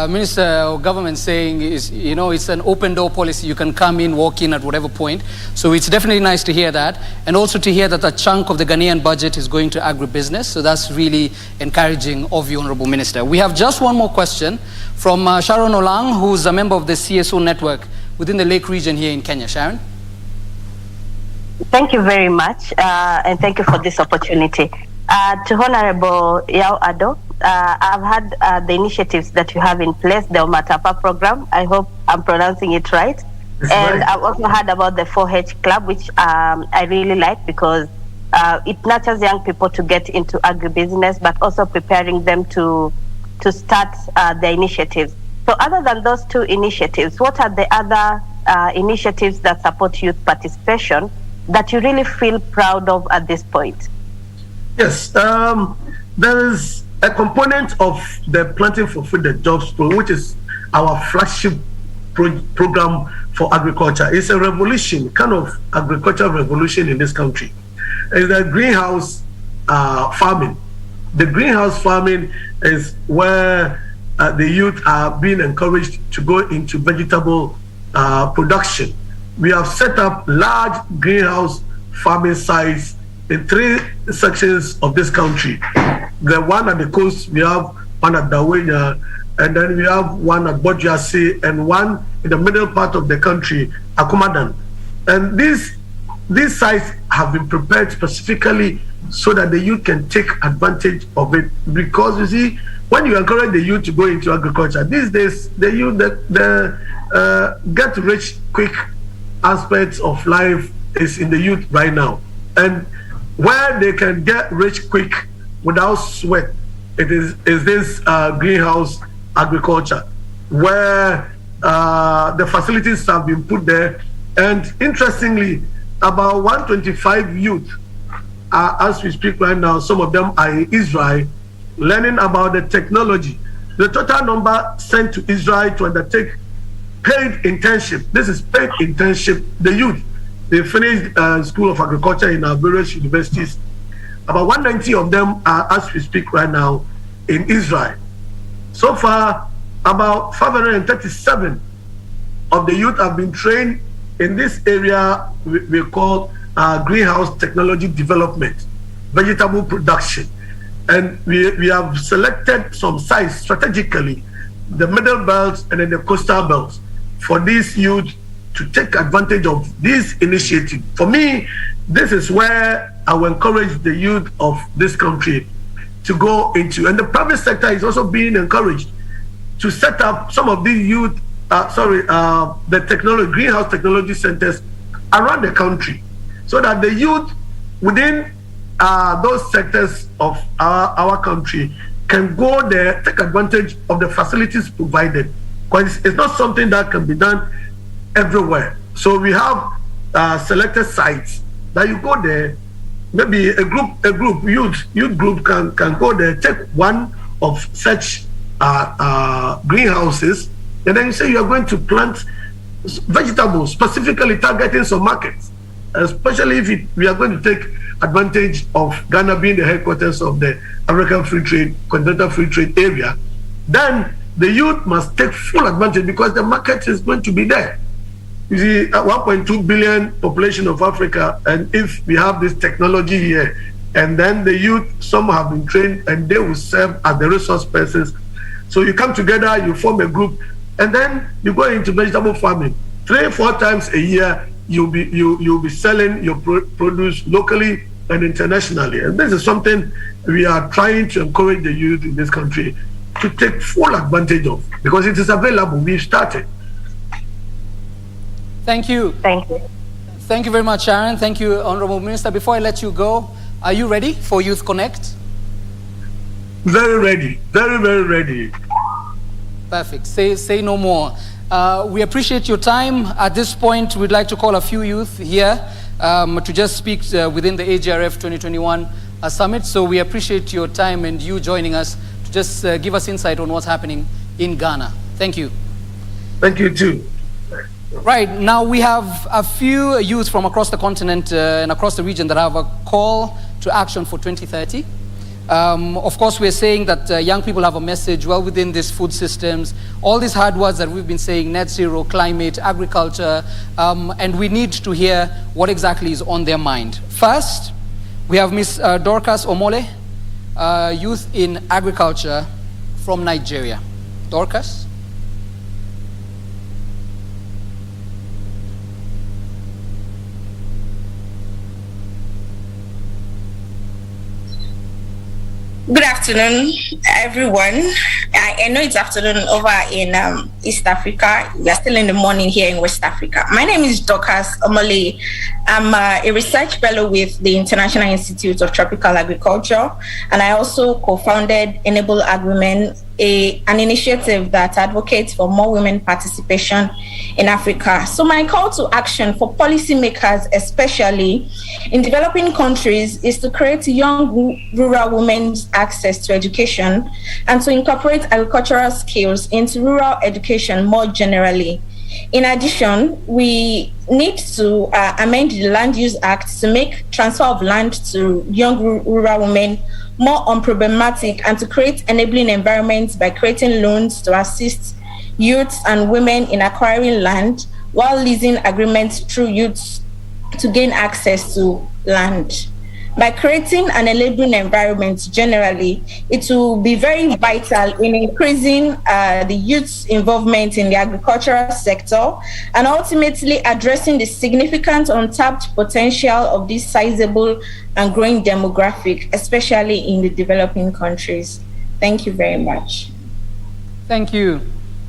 minister or government saying it's an open door policy. You can come in, walk in at whatever point. So it's definitely nice to hear that, and also to hear that a chunk of the Ghanaian budget is going to agribusiness. So that's really encouraging of you, Honorable Minister. We have just one more question from Sharon Olang, who's a member of the CSO network within the Lake region here in Kenya. Sharon? Thank you very much, and thank you for this opportunity. To Honorable Yao Ado, I've had the initiatives that you have in place, the Obatampa program. I hope I'm pronouncing it right. And I've also heard about the 4H Club, which I really like, because it nurtures young people to get into agribusiness, but also preparing them to start their initiatives. So other than those two initiatives, what are the other initiatives that support youth participation that you really feel proud of at this point? Yes, there is a component of the Planting for Food and Jobs program, which is our flagship program for agriculture. It's a revolution, kind of agricultural revolution in this country. It's the greenhouse farming. The greenhouse farming is where the youth are being encouraged to go into vegetable production. We have set up large greenhouse farming sites in 3 sections of this country. The one at the coast, we have one at Dawenya, and then we have one at Bodjasi, and one in the middle part of the country, Akumadan. And these sites have been prepared specifically so that the youth can take advantage of it. Because you see, when you encourage the youth to go into agriculture, these days the youth, the get rich quick aspects of life is in the youth right now. And where they can get rich quick without sweat, it is this greenhouse agriculture, where the facilities have been put there. And interestingly, about 125 youth, as we speak right now, some of them are in Israel, learning about the technology. The total number sent to Israel to undertake paid internship. This is paid internship. The youth, they finished School of Agriculture in our various universities. About 190 of them are, as we speak right now, in Israel. So far, about 537 of the youth have been trained in this area we call greenhouse technology development, vegetable production. And we have selected some sites strategically, the middle belts and then the coastal belts, for these youth to take advantage of this initiative. For me, this is where I will encourage the youth of this country to go into. And the private sector is also being encouraged to set up some of these youth, the technology, greenhouse technology centers around the country, so that the youth within those sectors of our country can go there, take advantage of the facilities provided. Because it's not something that can be done everywhere. So we have selected sites that you go there. Maybe a youth group can go there, take one of such greenhouses, and then you say you are going to plant vegetables, specifically targeting some markets, especially if we are going to take advantage of Ghana being the headquarters of the African Free Trade, Continental Free Trade area. Then the youth must take full advantage, because the market is going to be there. You see, 1.2 billion population of Africa, and if we have this technology here, and then the youth, some have been trained, and they will serve as the resource persons. So you come together, you form a group, and then you go into vegetable farming. 3-4 times a year, you'll be selling your produce locally and internationally. And this is something we are trying to encourage the youth in this country to take full advantage of, because it is available. We've started. Thank you. Thank you. Thank you very much, Sharon. Thank you, Honorable Minister. Before I let you go, are you ready for Youth Connect? Very ready. Very, very ready. Perfect. Say no more. We appreciate your time. At this point, we'd like to call a few youth here to just speak within the AGRF 2021 summit. So we appreciate your time and you joining us to just give us insight on what's happening in Ghana. Thank you. Thank you too. Right, now we have a few youth from across the continent and across the region that have a call to action for 2030. Of course, we're saying that young people have a message well within these food systems, all these hard words that we've been saying, net zero, climate, agriculture, and we need to hear what exactly is on their mind. First, we have Ms. Dorcas Omole, youth in agriculture from Nigeria. Dorcas? Good afternoon, everyone. I know it's afternoon over in East Africa. We are still in the morning here in West Africa. My name is Dorcas Omole. I'm a research fellow with the International Institute of Tropical Agriculture, and I also co-founded Enable Agrimen, an initiative that advocates for more women participation in Africa. So my call to action for policymakers, especially in developing countries, is to create young rural women's access to education and to incorporate agricultural skills into rural education more generally. In addition, we need to amend the Land Use Act to make transfer of land to young rural women more unproblematic and to create enabling environments by creating loans to assist youths and women in acquiring land, while leasing agreements through youths to gain access to land. By creating an enabling environment generally, it will be very vital in increasing the youth's involvement in the agricultural sector and ultimately addressing the significant untapped potential of this sizable and growing demographic, especially in the developing countries. Thank you very much. Thank you.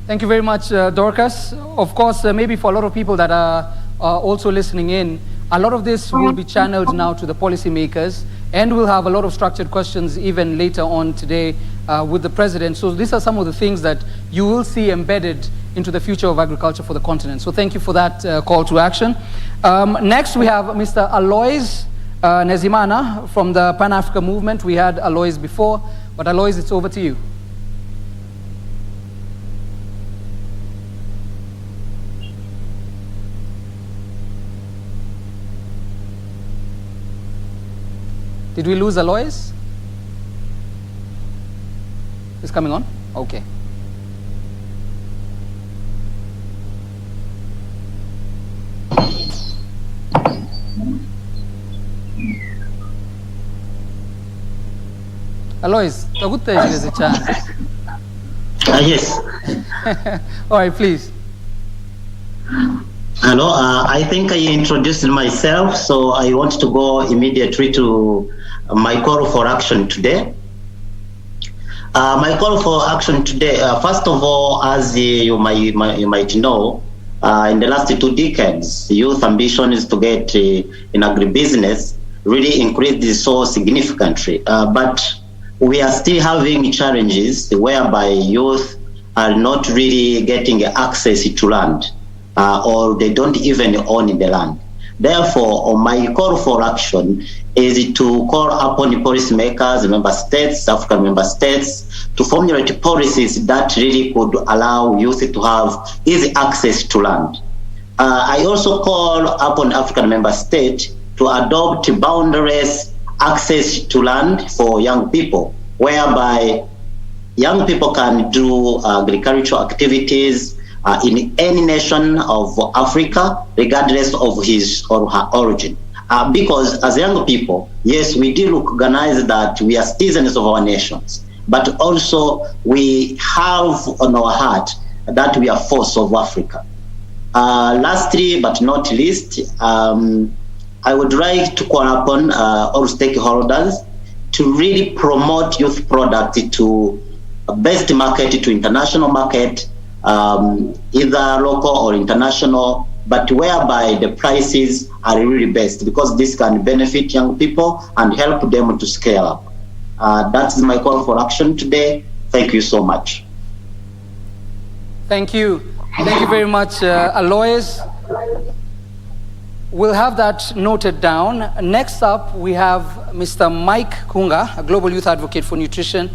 Thank you very much, Dorcas. Of course, maybe for a lot of people that are also listening in, a lot of this will be channeled now to the policymakers, and we'll have a lot of structured questions even later on today with the president. So these are some of the things that you will see embedded into the future of agriculture for the continent. So thank you for that call to action. Next, we have Mr. Alois Nezimana from the Pan-Africa Movement. We had Alois before, but Alois, it's over to you. Did we lose Alois? Is coming on? Okay. Alois, there's a chance. Yes. All right, please. Hello, I think I introduced myself, so I want to go immediately to my call for action today. My call for action today, first of all, as you might know, in the last 2 decades, youth ambition is to get in agribusiness really increased so significantly. But we are still having challenges whereby youth are not really getting access to land, or they don't even own the land. Therefore, my call for action is to call upon policymakers, member states, African member states, to formulate policies that really could allow youth to have easy access to land. I also call upon African member states to adopt boundaryless access to land for young people, whereby young people can do agricultural activities in any nation of Africa, regardless of his or her origin. Because as young people, yes, we do recognize that we are citizens of our nations, but also we have on our heart that we are force of Africa. Lastly, but not least, I would like to call upon all stakeholders to really promote youth product to best market, to international market, either local or international, but whereby the prices are really best, because this can benefit young people and help them to scale up. That's my call for action today. Thank you so much. Thank you. Thank you very much, Alois. We'll have that noted down. Next up, we have Mr. Mike Kunga, a global youth advocate for nutrition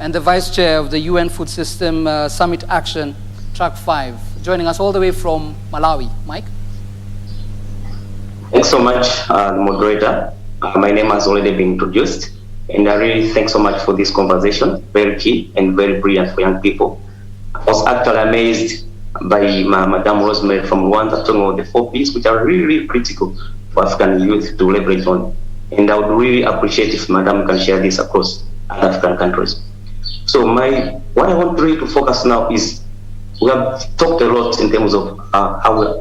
and the vice chair of the UN Food System Summit Action, Track 5, joining us all the way from Malawi. Mike? Thanks so much, moderator. My name has already been introduced, and I really thanks so much for this conversation. Very key and very brilliant for young people. I was actually amazed by Madame Rosemary from Rwanda talking about the 4 Ps, which are really, really critical for African youth to leverage on. And I would really appreciate if Madame can share this across African countries. So what I want really to focus now is, we have talked a lot in terms of how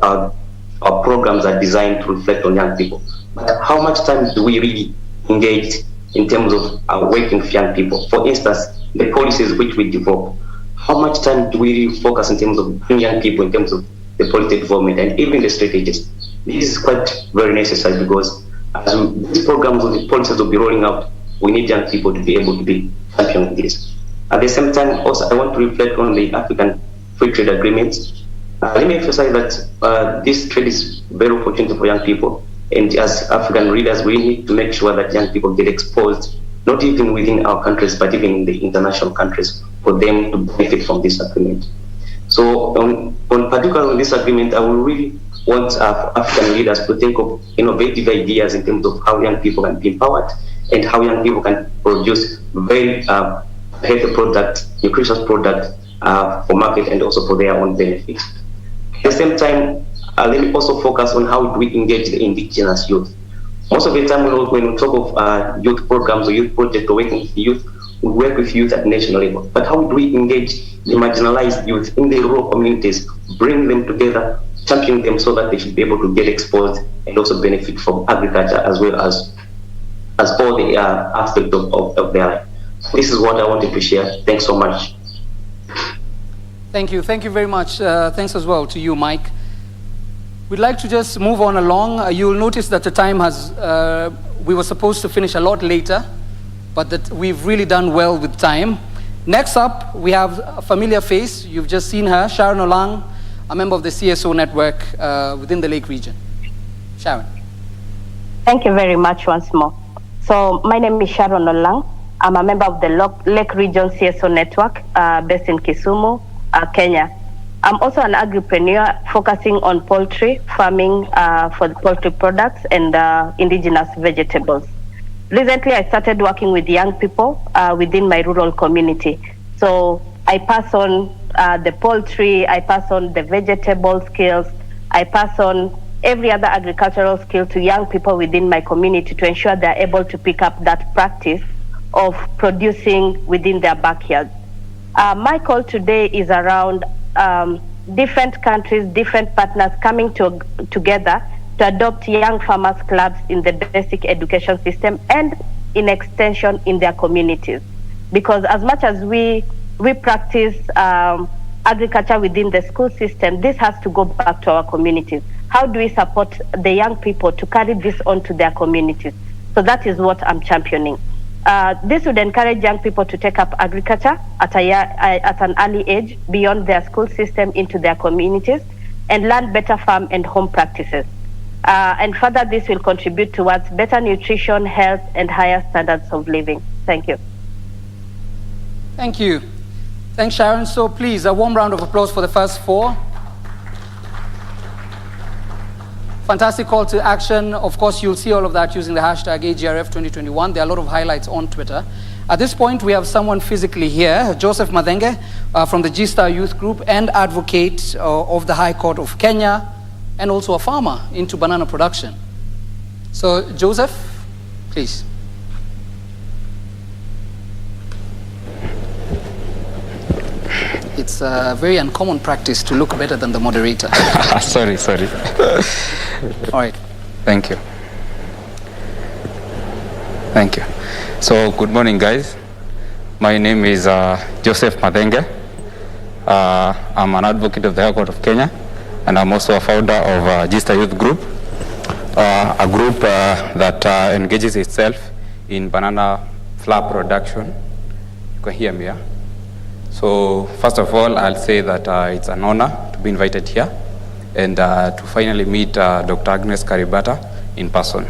our programs are designed to reflect on young people. But how much time do we really engage in terms of working with young people? For instance, the policies which we develop, how much time do we really focus in terms of young people, in terms of the policy development and even the strategies? This is quite very necessary, because as these programs or the policies will be rolling out, we need young people to be able to be champion of this. At the same time, also, I want to reflect on the African free trade agreements. Let me emphasize that this trade is very opportunity for young people. And as African leaders, we need to make sure that young people get exposed, not even within our countries, but even in the international countries, for them to benefit from this agreement. So on particularly on this agreement, I will really want African leaders to think of innovative ideas in terms of how young people can be empowered and how young people can produce very healthy product, nutritious product for market and also for their own benefit. At the same time, let me also focus on how do we engage the indigenous youth. Most of the time when we talk of youth programs or youth projects or working with youth, we work with youth at national level. But how do we engage the marginalized youth in the rural communities, bring them together, champion them so that they should be able to get exposed and also benefit from agriculture as well as all the aspects of their life. This is what I wanted to share. Thanks so much. Thank you. Thank you very much. Thanks as well to you, Mike. We'd like to just move on along. You'll notice that the time has, we were supposed to finish a lot later, but that we've really done well with time. Next up, we have a familiar face. You've just seen her, Sharon Olang, a member of the CSO network within the Lake region. Sharon. Thank you very much once more. So my name is Sharon Olang. I'm a member of the Lake region CSO network based in Kisumu, Kenya. I'm also an agripreneur focusing on poultry farming for the poultry products and indigenous vegetables. Recently, I started working with young people within my rural community. So I pass on the poultry, I pass on the vegetable skills, I pass on every other agricultural skill to young people within my community to ensure they're able to pick up that practice of producing within their backyard. My call today is around different countries, different partners coming together to adopt young farmers clubs in the basic education system and in extension in their communities. Because as much as we practice agriculture within the school system, this has to go back to our communities. How do we support the young people to carry this on to their communities? So that is what I'm championing. This would encourage young people to take up agriculture at an early age beyond their school system into their communities and learn better farm and home practices. And further, this will contribute towards better nutrition, health, and higher standards of living. Thank you. Thank you. Thanks, Sharon. So please, a warm round of applause for the first four. Fantastic call to action. Of course, you'll see all of that using the hashtag AGRF 2021. There are a lot of highlights on Twitter. At this point, we have someone physically here, Joseph Madenge from the G-Star Youth Group and advocate of the High Court of Kenya, and also a farmer into banana production. So, Joseph, please. It's a very uncommon practice to look better than the moderator. Sorry. All right. Thank you. So, good morning, guys. My name is Joseph Madenge. I'm an advocate of the High Court of Kenya, and I'm also a founder of G-Star Youth Group, a group that engages itself in banana flour production. You can hear me, yeah? So first of all, I'll say that it's an honor to be invited here and to finally meet Dr. Agnes Karibata in person.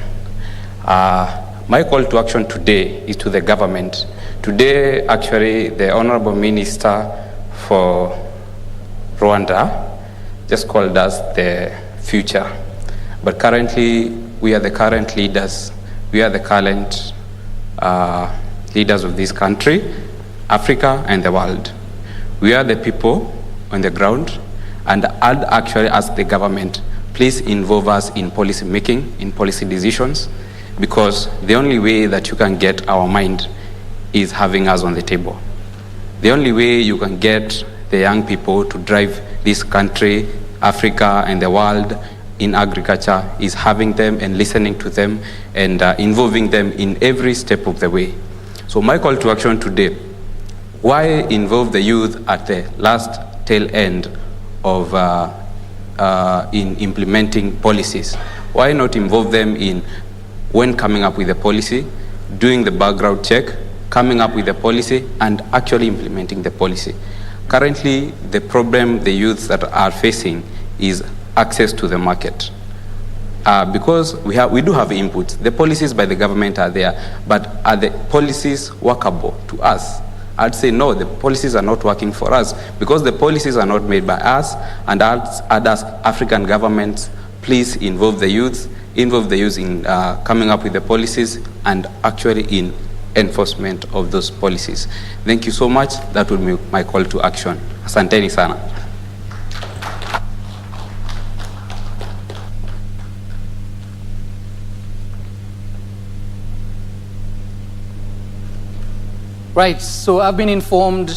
My call to action today is to the government. Today, actually, the Honorable Minister for Rwanda just called us the future. But currently, we are the current leaders. We are the current leaders of this country, Africa, and the world. We are the people on the ground, and I'd actually ask the government, please involve us in policy making, in policy decisions, because the only way that you can get our mind is having us on the table. The only way you can get the young people to drive this country, Africa, and the world in agriculture is having them and listening to them and involving them in every step of the way. So my call to action today, why involve the youth at the last tail end of in implementing policies? Why not involve them in when coming up with a policy, doing the background check, coming up with a policy, and actually implementing the policy? Currently, the problem the youths that are facing is access to the market. Because we do have inputs. The policies by the government are there, but are the policies workable to us? I'd say no, the policies are not working for us because the policies are not made by us, and I'd ask African governments, please involve the youth in coming up with the policies and actually in enforcement of those policies. Thank you so much. That would be my call to action. Asanteni sana. Right, so I've been informed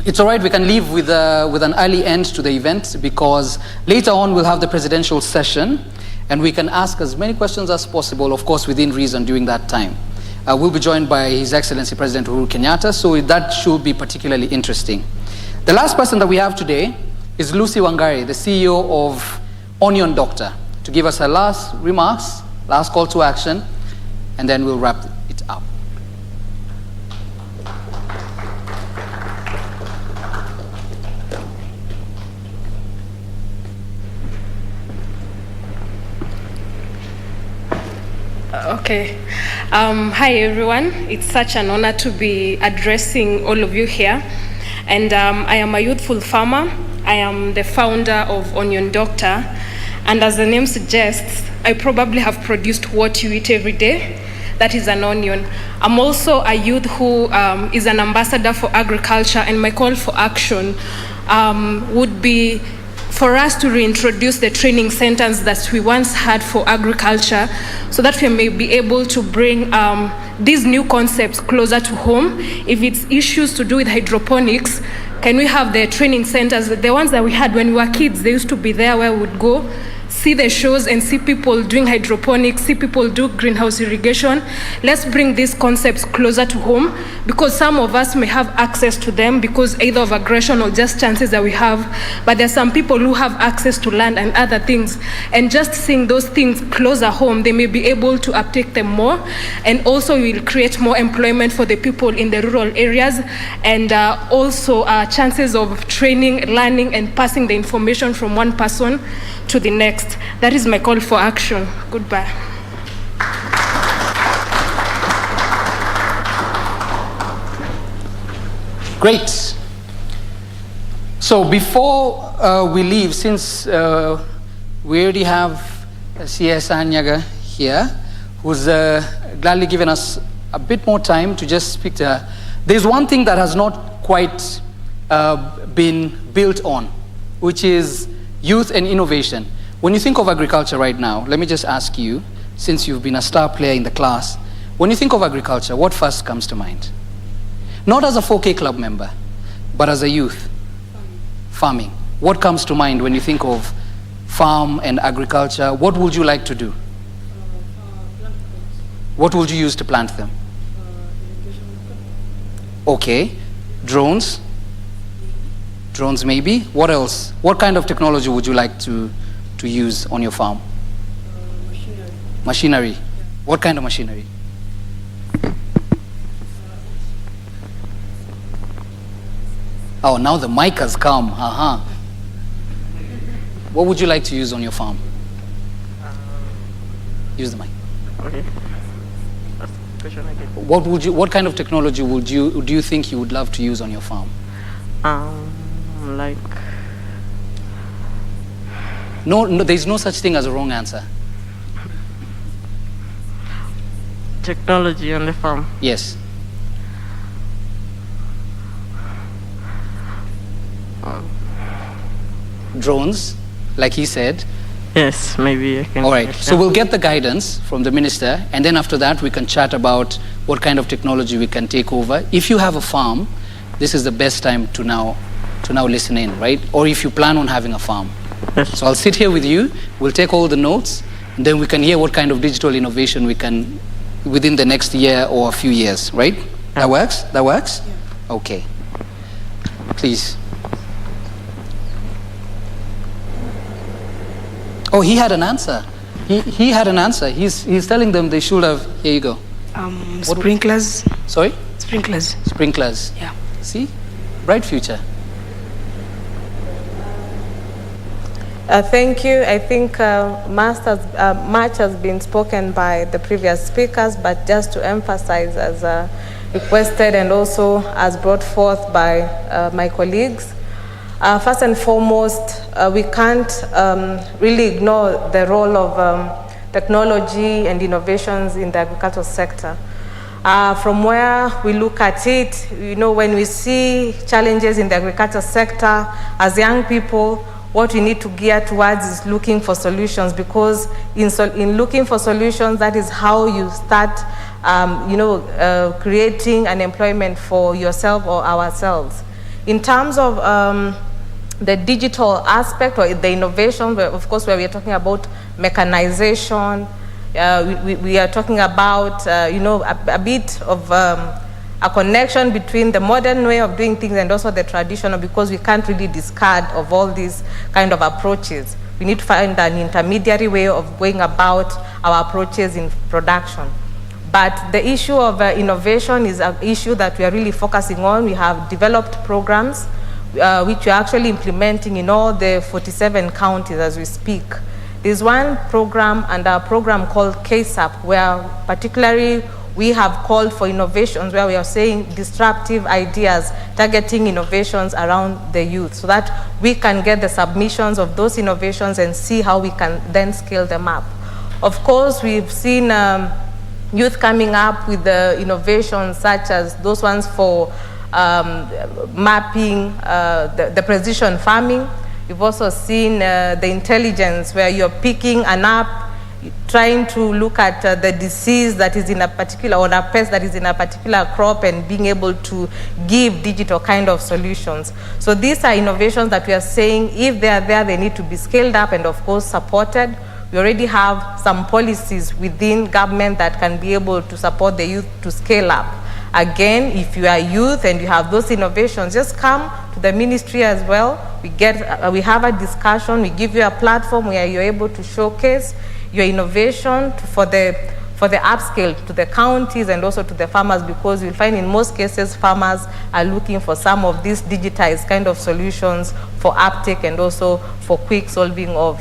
it's all right, we can leave with an early end to the event because later on we'll have the presidential session and we can ask as many questions as possible, of course within reason during that time. We'll be joined by His Excellency President Uhuru Kenyatta, so that should be particularly interesting. The last person that we have today is Lucy Wangari, the CEO of Onion Doctor, to give us her last remarks, last call to action, and then we'll wrap it up. Okay. Hi, everyone. It's such an honor to be addressing all of you here. And I am a youthful farmer. I am the founder of Onion Doctor. And as the name suggests, I probably have produced what you eat every day. That is an onion. I'm also a youth who is an ambassador for agriculture, and my call for action would be for us to reintroduce the training centers that we once had for agriculture so that we may be able to bring these new concepts closer to home. If it's issues to do with hydroponics, can we have the training centers, the ones that we had when we were kids? They used to be there where we would go, see the shows and see people doing hydroponics, see people do greenhouse irrigation. Let's bring these concepts closer to home because some of us may have access to them because either of aggression or just chances that we have, but there are some people who have access to land and other things. And just seeing those things closer home, they may be able to uptake them more. And also we will create more employment for the people in the rural areas and also chances of training, learning and passing the information from one person to the next. That is my call for action. Goodbye. Great. So before we leave, since we already have CS Anyaga here, who's gladly given us a bit more time to just speak to her, there's one thing that has not quite been built on, which is youth and innovation. When you think of agriculture right now, let me just ask you, since you've been a star player in the class, when you think of agriculture, what first comes to mind? Not as a 4K club member, but as a youth. Farming. What comes to mind when you think of farm and agriculture? What would you like to do? What would you use to plant them? Okay. Drones? Drones maybe. What else? What kind of technology would you like to use on your farm? Machinery. Machinery. What kind of machinery? Oh, now the mic has come. What would you like to use on your farm? Use the mic. Okay. That's the question again. What kind of technology do you think you would love to use on your farm? Like No, there's no such thing as a wrong answer. technology on the farm. Yes. Drones, like he said. Yes, maybe I can. All right, so we'll get the guidance from the minister, and then after that we can chat about what kind of technology we can take over. If you have a farm, this is the best time to now listen in, right? Or if you plan on having a farm. Yes. So I'll sit here with you, we'll take all the notes, and then we can hear what kind of digital innovation we can, within the next year or a few years, right? Yeah. That works? That works? Yeah. Okay. Please. Oh, he had an answer. He had an answer. He's telling them they should have. Here you go. Sprinklers. Sorry? Sprinklers. Sprinklers. Yeah. See? Bright future. Thank you. I think much has been spoken by the previous speakers, but just to emphasize as requested and also as brought forth by my colleagues, first and foremost, we can't really ignore the role of technology and innovations in the agricultural sector. From where we look at it, you know, when we see challenges in the agricultural sector, as young people, what we need to gear towards is looking for solutions, because in looking for solutions, that is how you start creating an employment for yourself or ourselves. In terms of the digital aspect or the innovation, of course, where we are talking about mechanization, we are talking about, a bit of a connection between the modern way of doing things and also the traditional, because we can't really discard of all these kind of approaches. We need to find an intermediary way of going about our approaches in production. But the issue of innovation is an issue that we are really focusing on. We have developed programs which we are actually implementing in all the 47 counties as we speak. There's one program and a program called KSAP, where particularly we have called for innovations, where we are saying disruptive ideas, targeting innovations around the youth, so that we can get the submissions of those innovations and see how we can then scale them up. Of course, we've seen youth coming up with the innovations such as those ones for mapping, the precision farming. We've also seen the intelligence, where you're picking an app, trying to look at the disease that is in a particular, or a pest that is in a particular crop, and being able to give digital kind of solutions. So these are innovations that we are saying, if they are there, they need to be scaled up and of course supported. We already have some policies within government that can be able to support the youth to scale up. Again, if you are youth and you have those innovations, just come to the ministry as well. We have a discussion, we give you a platform where you're able to showcase your innovation for the upscale to the counties and also to the farmers, because you'll find in most cases farmers are looking for some of these digitized kind of solutions for uptake and also for quick solving of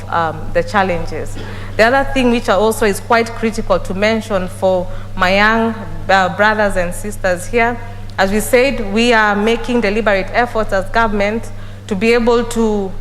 the challenges. The other thing which also is quite critical to mention for my young brothers and sisters here, as we said, we are making deliberate efforts as government to be able to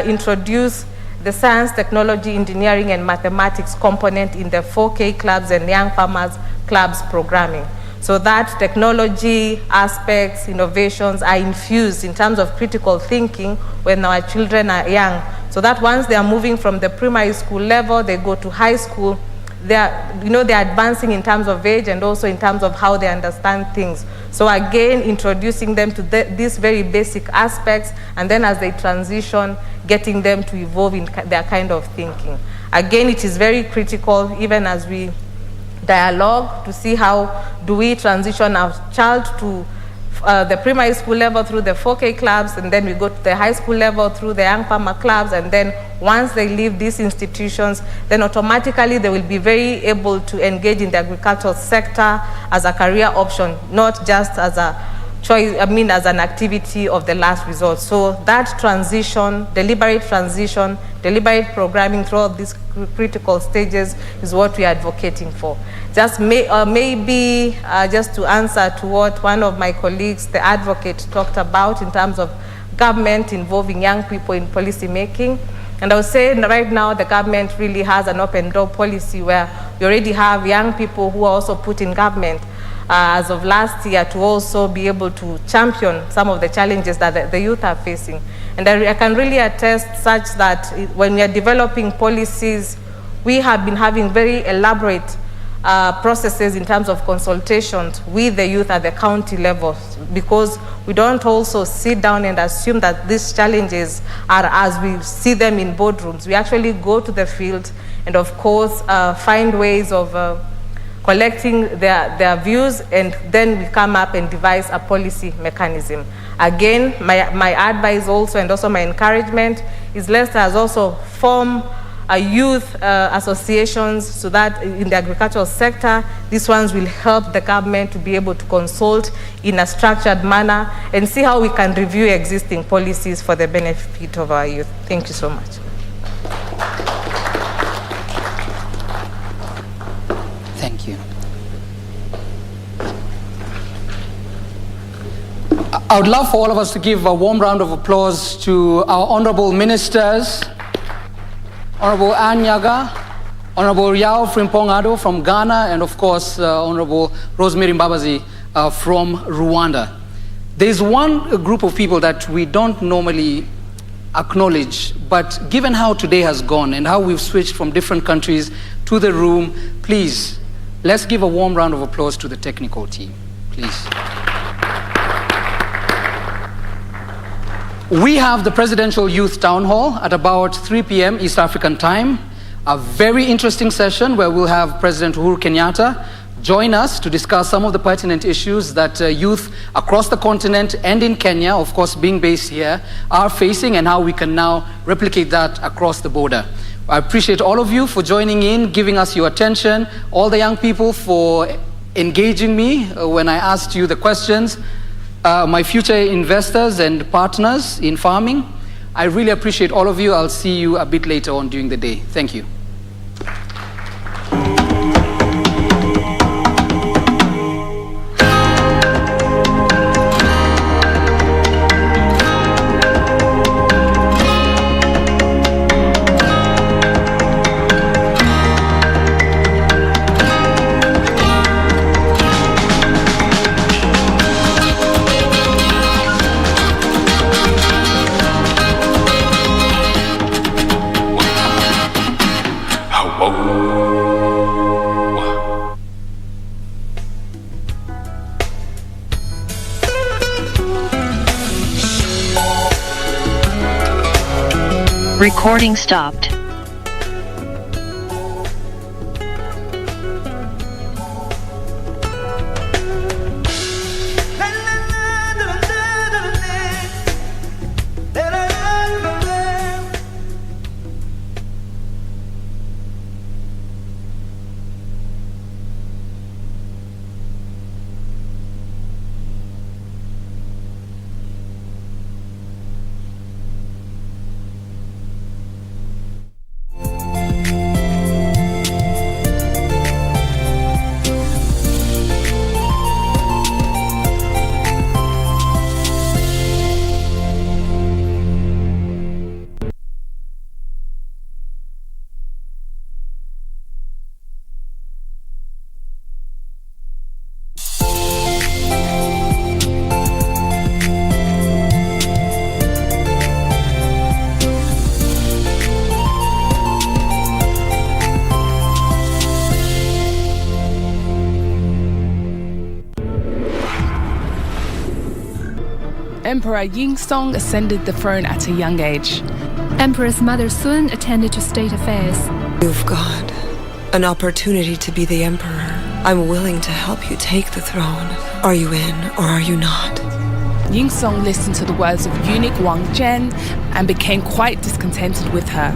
introduce the science, technology, engineering, and mathematics component in the 4K clubs and young farmers clubs programming. So that technology aspects, innovations are infused in terms of critical thinking when our children are young. So that once they are moving from the primary school level, they go to high school, they're advancing in terms of age and also in terms of how they understand things. So again, introducing them to these very basic aspects, and then as they transition, getting them to evolve in their kind of thinking. Again, it is very critical, even as we dialogue, to see how do we transition our child to the primary school level through the 4K clubs, and then we go to the high school level through the young farmer clubs, and then once they leave these institutions, then automatically they will be very able to engage in the agricultural sector as a career option, not just as a choice, as an activity of the last resort. So that transition, deliberate programming through all these critical stages is what we are advocating for. Just maybe just to answer to what one of my colleagues, the advocate, talked about in terms of government involving young people in policy making. And I would say right now the government really has an open door policy where we already have young people who are also put in government as of last year to also be able to champion some of the challenges that the youth are facing. And I can really attest such that when we are developing policies, we have been having very elaborate processes in terms of consultations with the youth at the county level, because we don't also sit down and assume that these challenges are as we see them in boardrooms. We actually go to the field and of course find ways of collecting their views, and then we come up and devise a policy mechanism. Again, my advice also and also my encouragement is let us also form youth associations, so that in the agricultural sector, these ones will help the government to be able to consult in a structured manner and see how we can review existing policies for the benefit of our youth. Thank you so much. Thank you. I would love for all of us to give a warm round of applause to our honorable ministers, Honorable Anne Nyaga, Honorable Yao Frimpong-Ado from Ghana, and of course, Honorable Rosemary Mbabazi from Rwanda. There's one group of people that we don't normally acknowledge, but given how today has gone and how we've switched from different countries to the room, please Let's give a warm round of applause to the technical team, please. We have the Presidential Youth Town Hall at about 3 p.m. East African time. A very interesting session where we'll have President Uhuru Kenyatta join us to discuss some of the pertinent issues that youth across the continent and in Kenya, of course being based here, are facing and how we can now replicate that across the border. I appreciate all of you for joining in, giving us your attention, all the young people for engaging me when I asked you the questions, my future investors and partners in farming. I really appreciate all of you. I'll see you a bit later on during the day. Thank you. Recording stopped. Emperor Yingzong ascended the throne at a young age. Empress Mother Sun attended to state affairs. You've got an opportunity to be the emperor. I'm willing to help you take the throne. Are you in or are you not? Yingzong listened to the words of eunuch Wang Zhen and became quite discontented with her.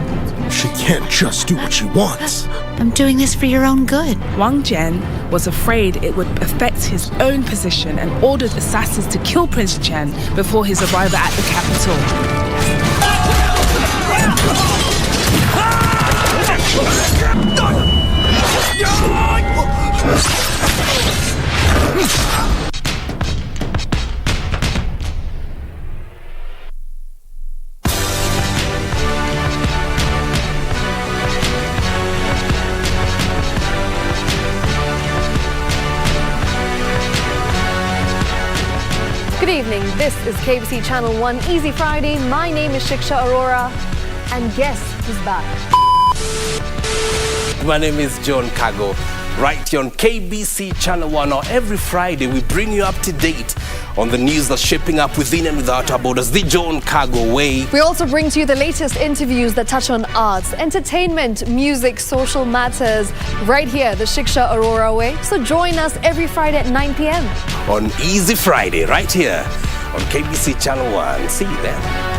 She can't just do what she wants. I'm doing this for your own good. Wang Zhen was afraid it would affect his own position and ordered assassins to kill Prince Chen before his arrival at the capital. Good evening, this is KBC Channel 1 Easy Friday. My name is Shiksha Arora, and guess who's back? My name is John Kago, right here on KBC Channel 1. Now, every Friday we bring you up to date on the news that's shaping up within and without our borders, the John Kago way. We also bring to you the latest interviews that touch on arts, entertainment, music, social matters, right here, the Shiksha Arora way. So join us every Friday at 9 p.m. on Easy Friday, right here on KBC Channel 1. See you then.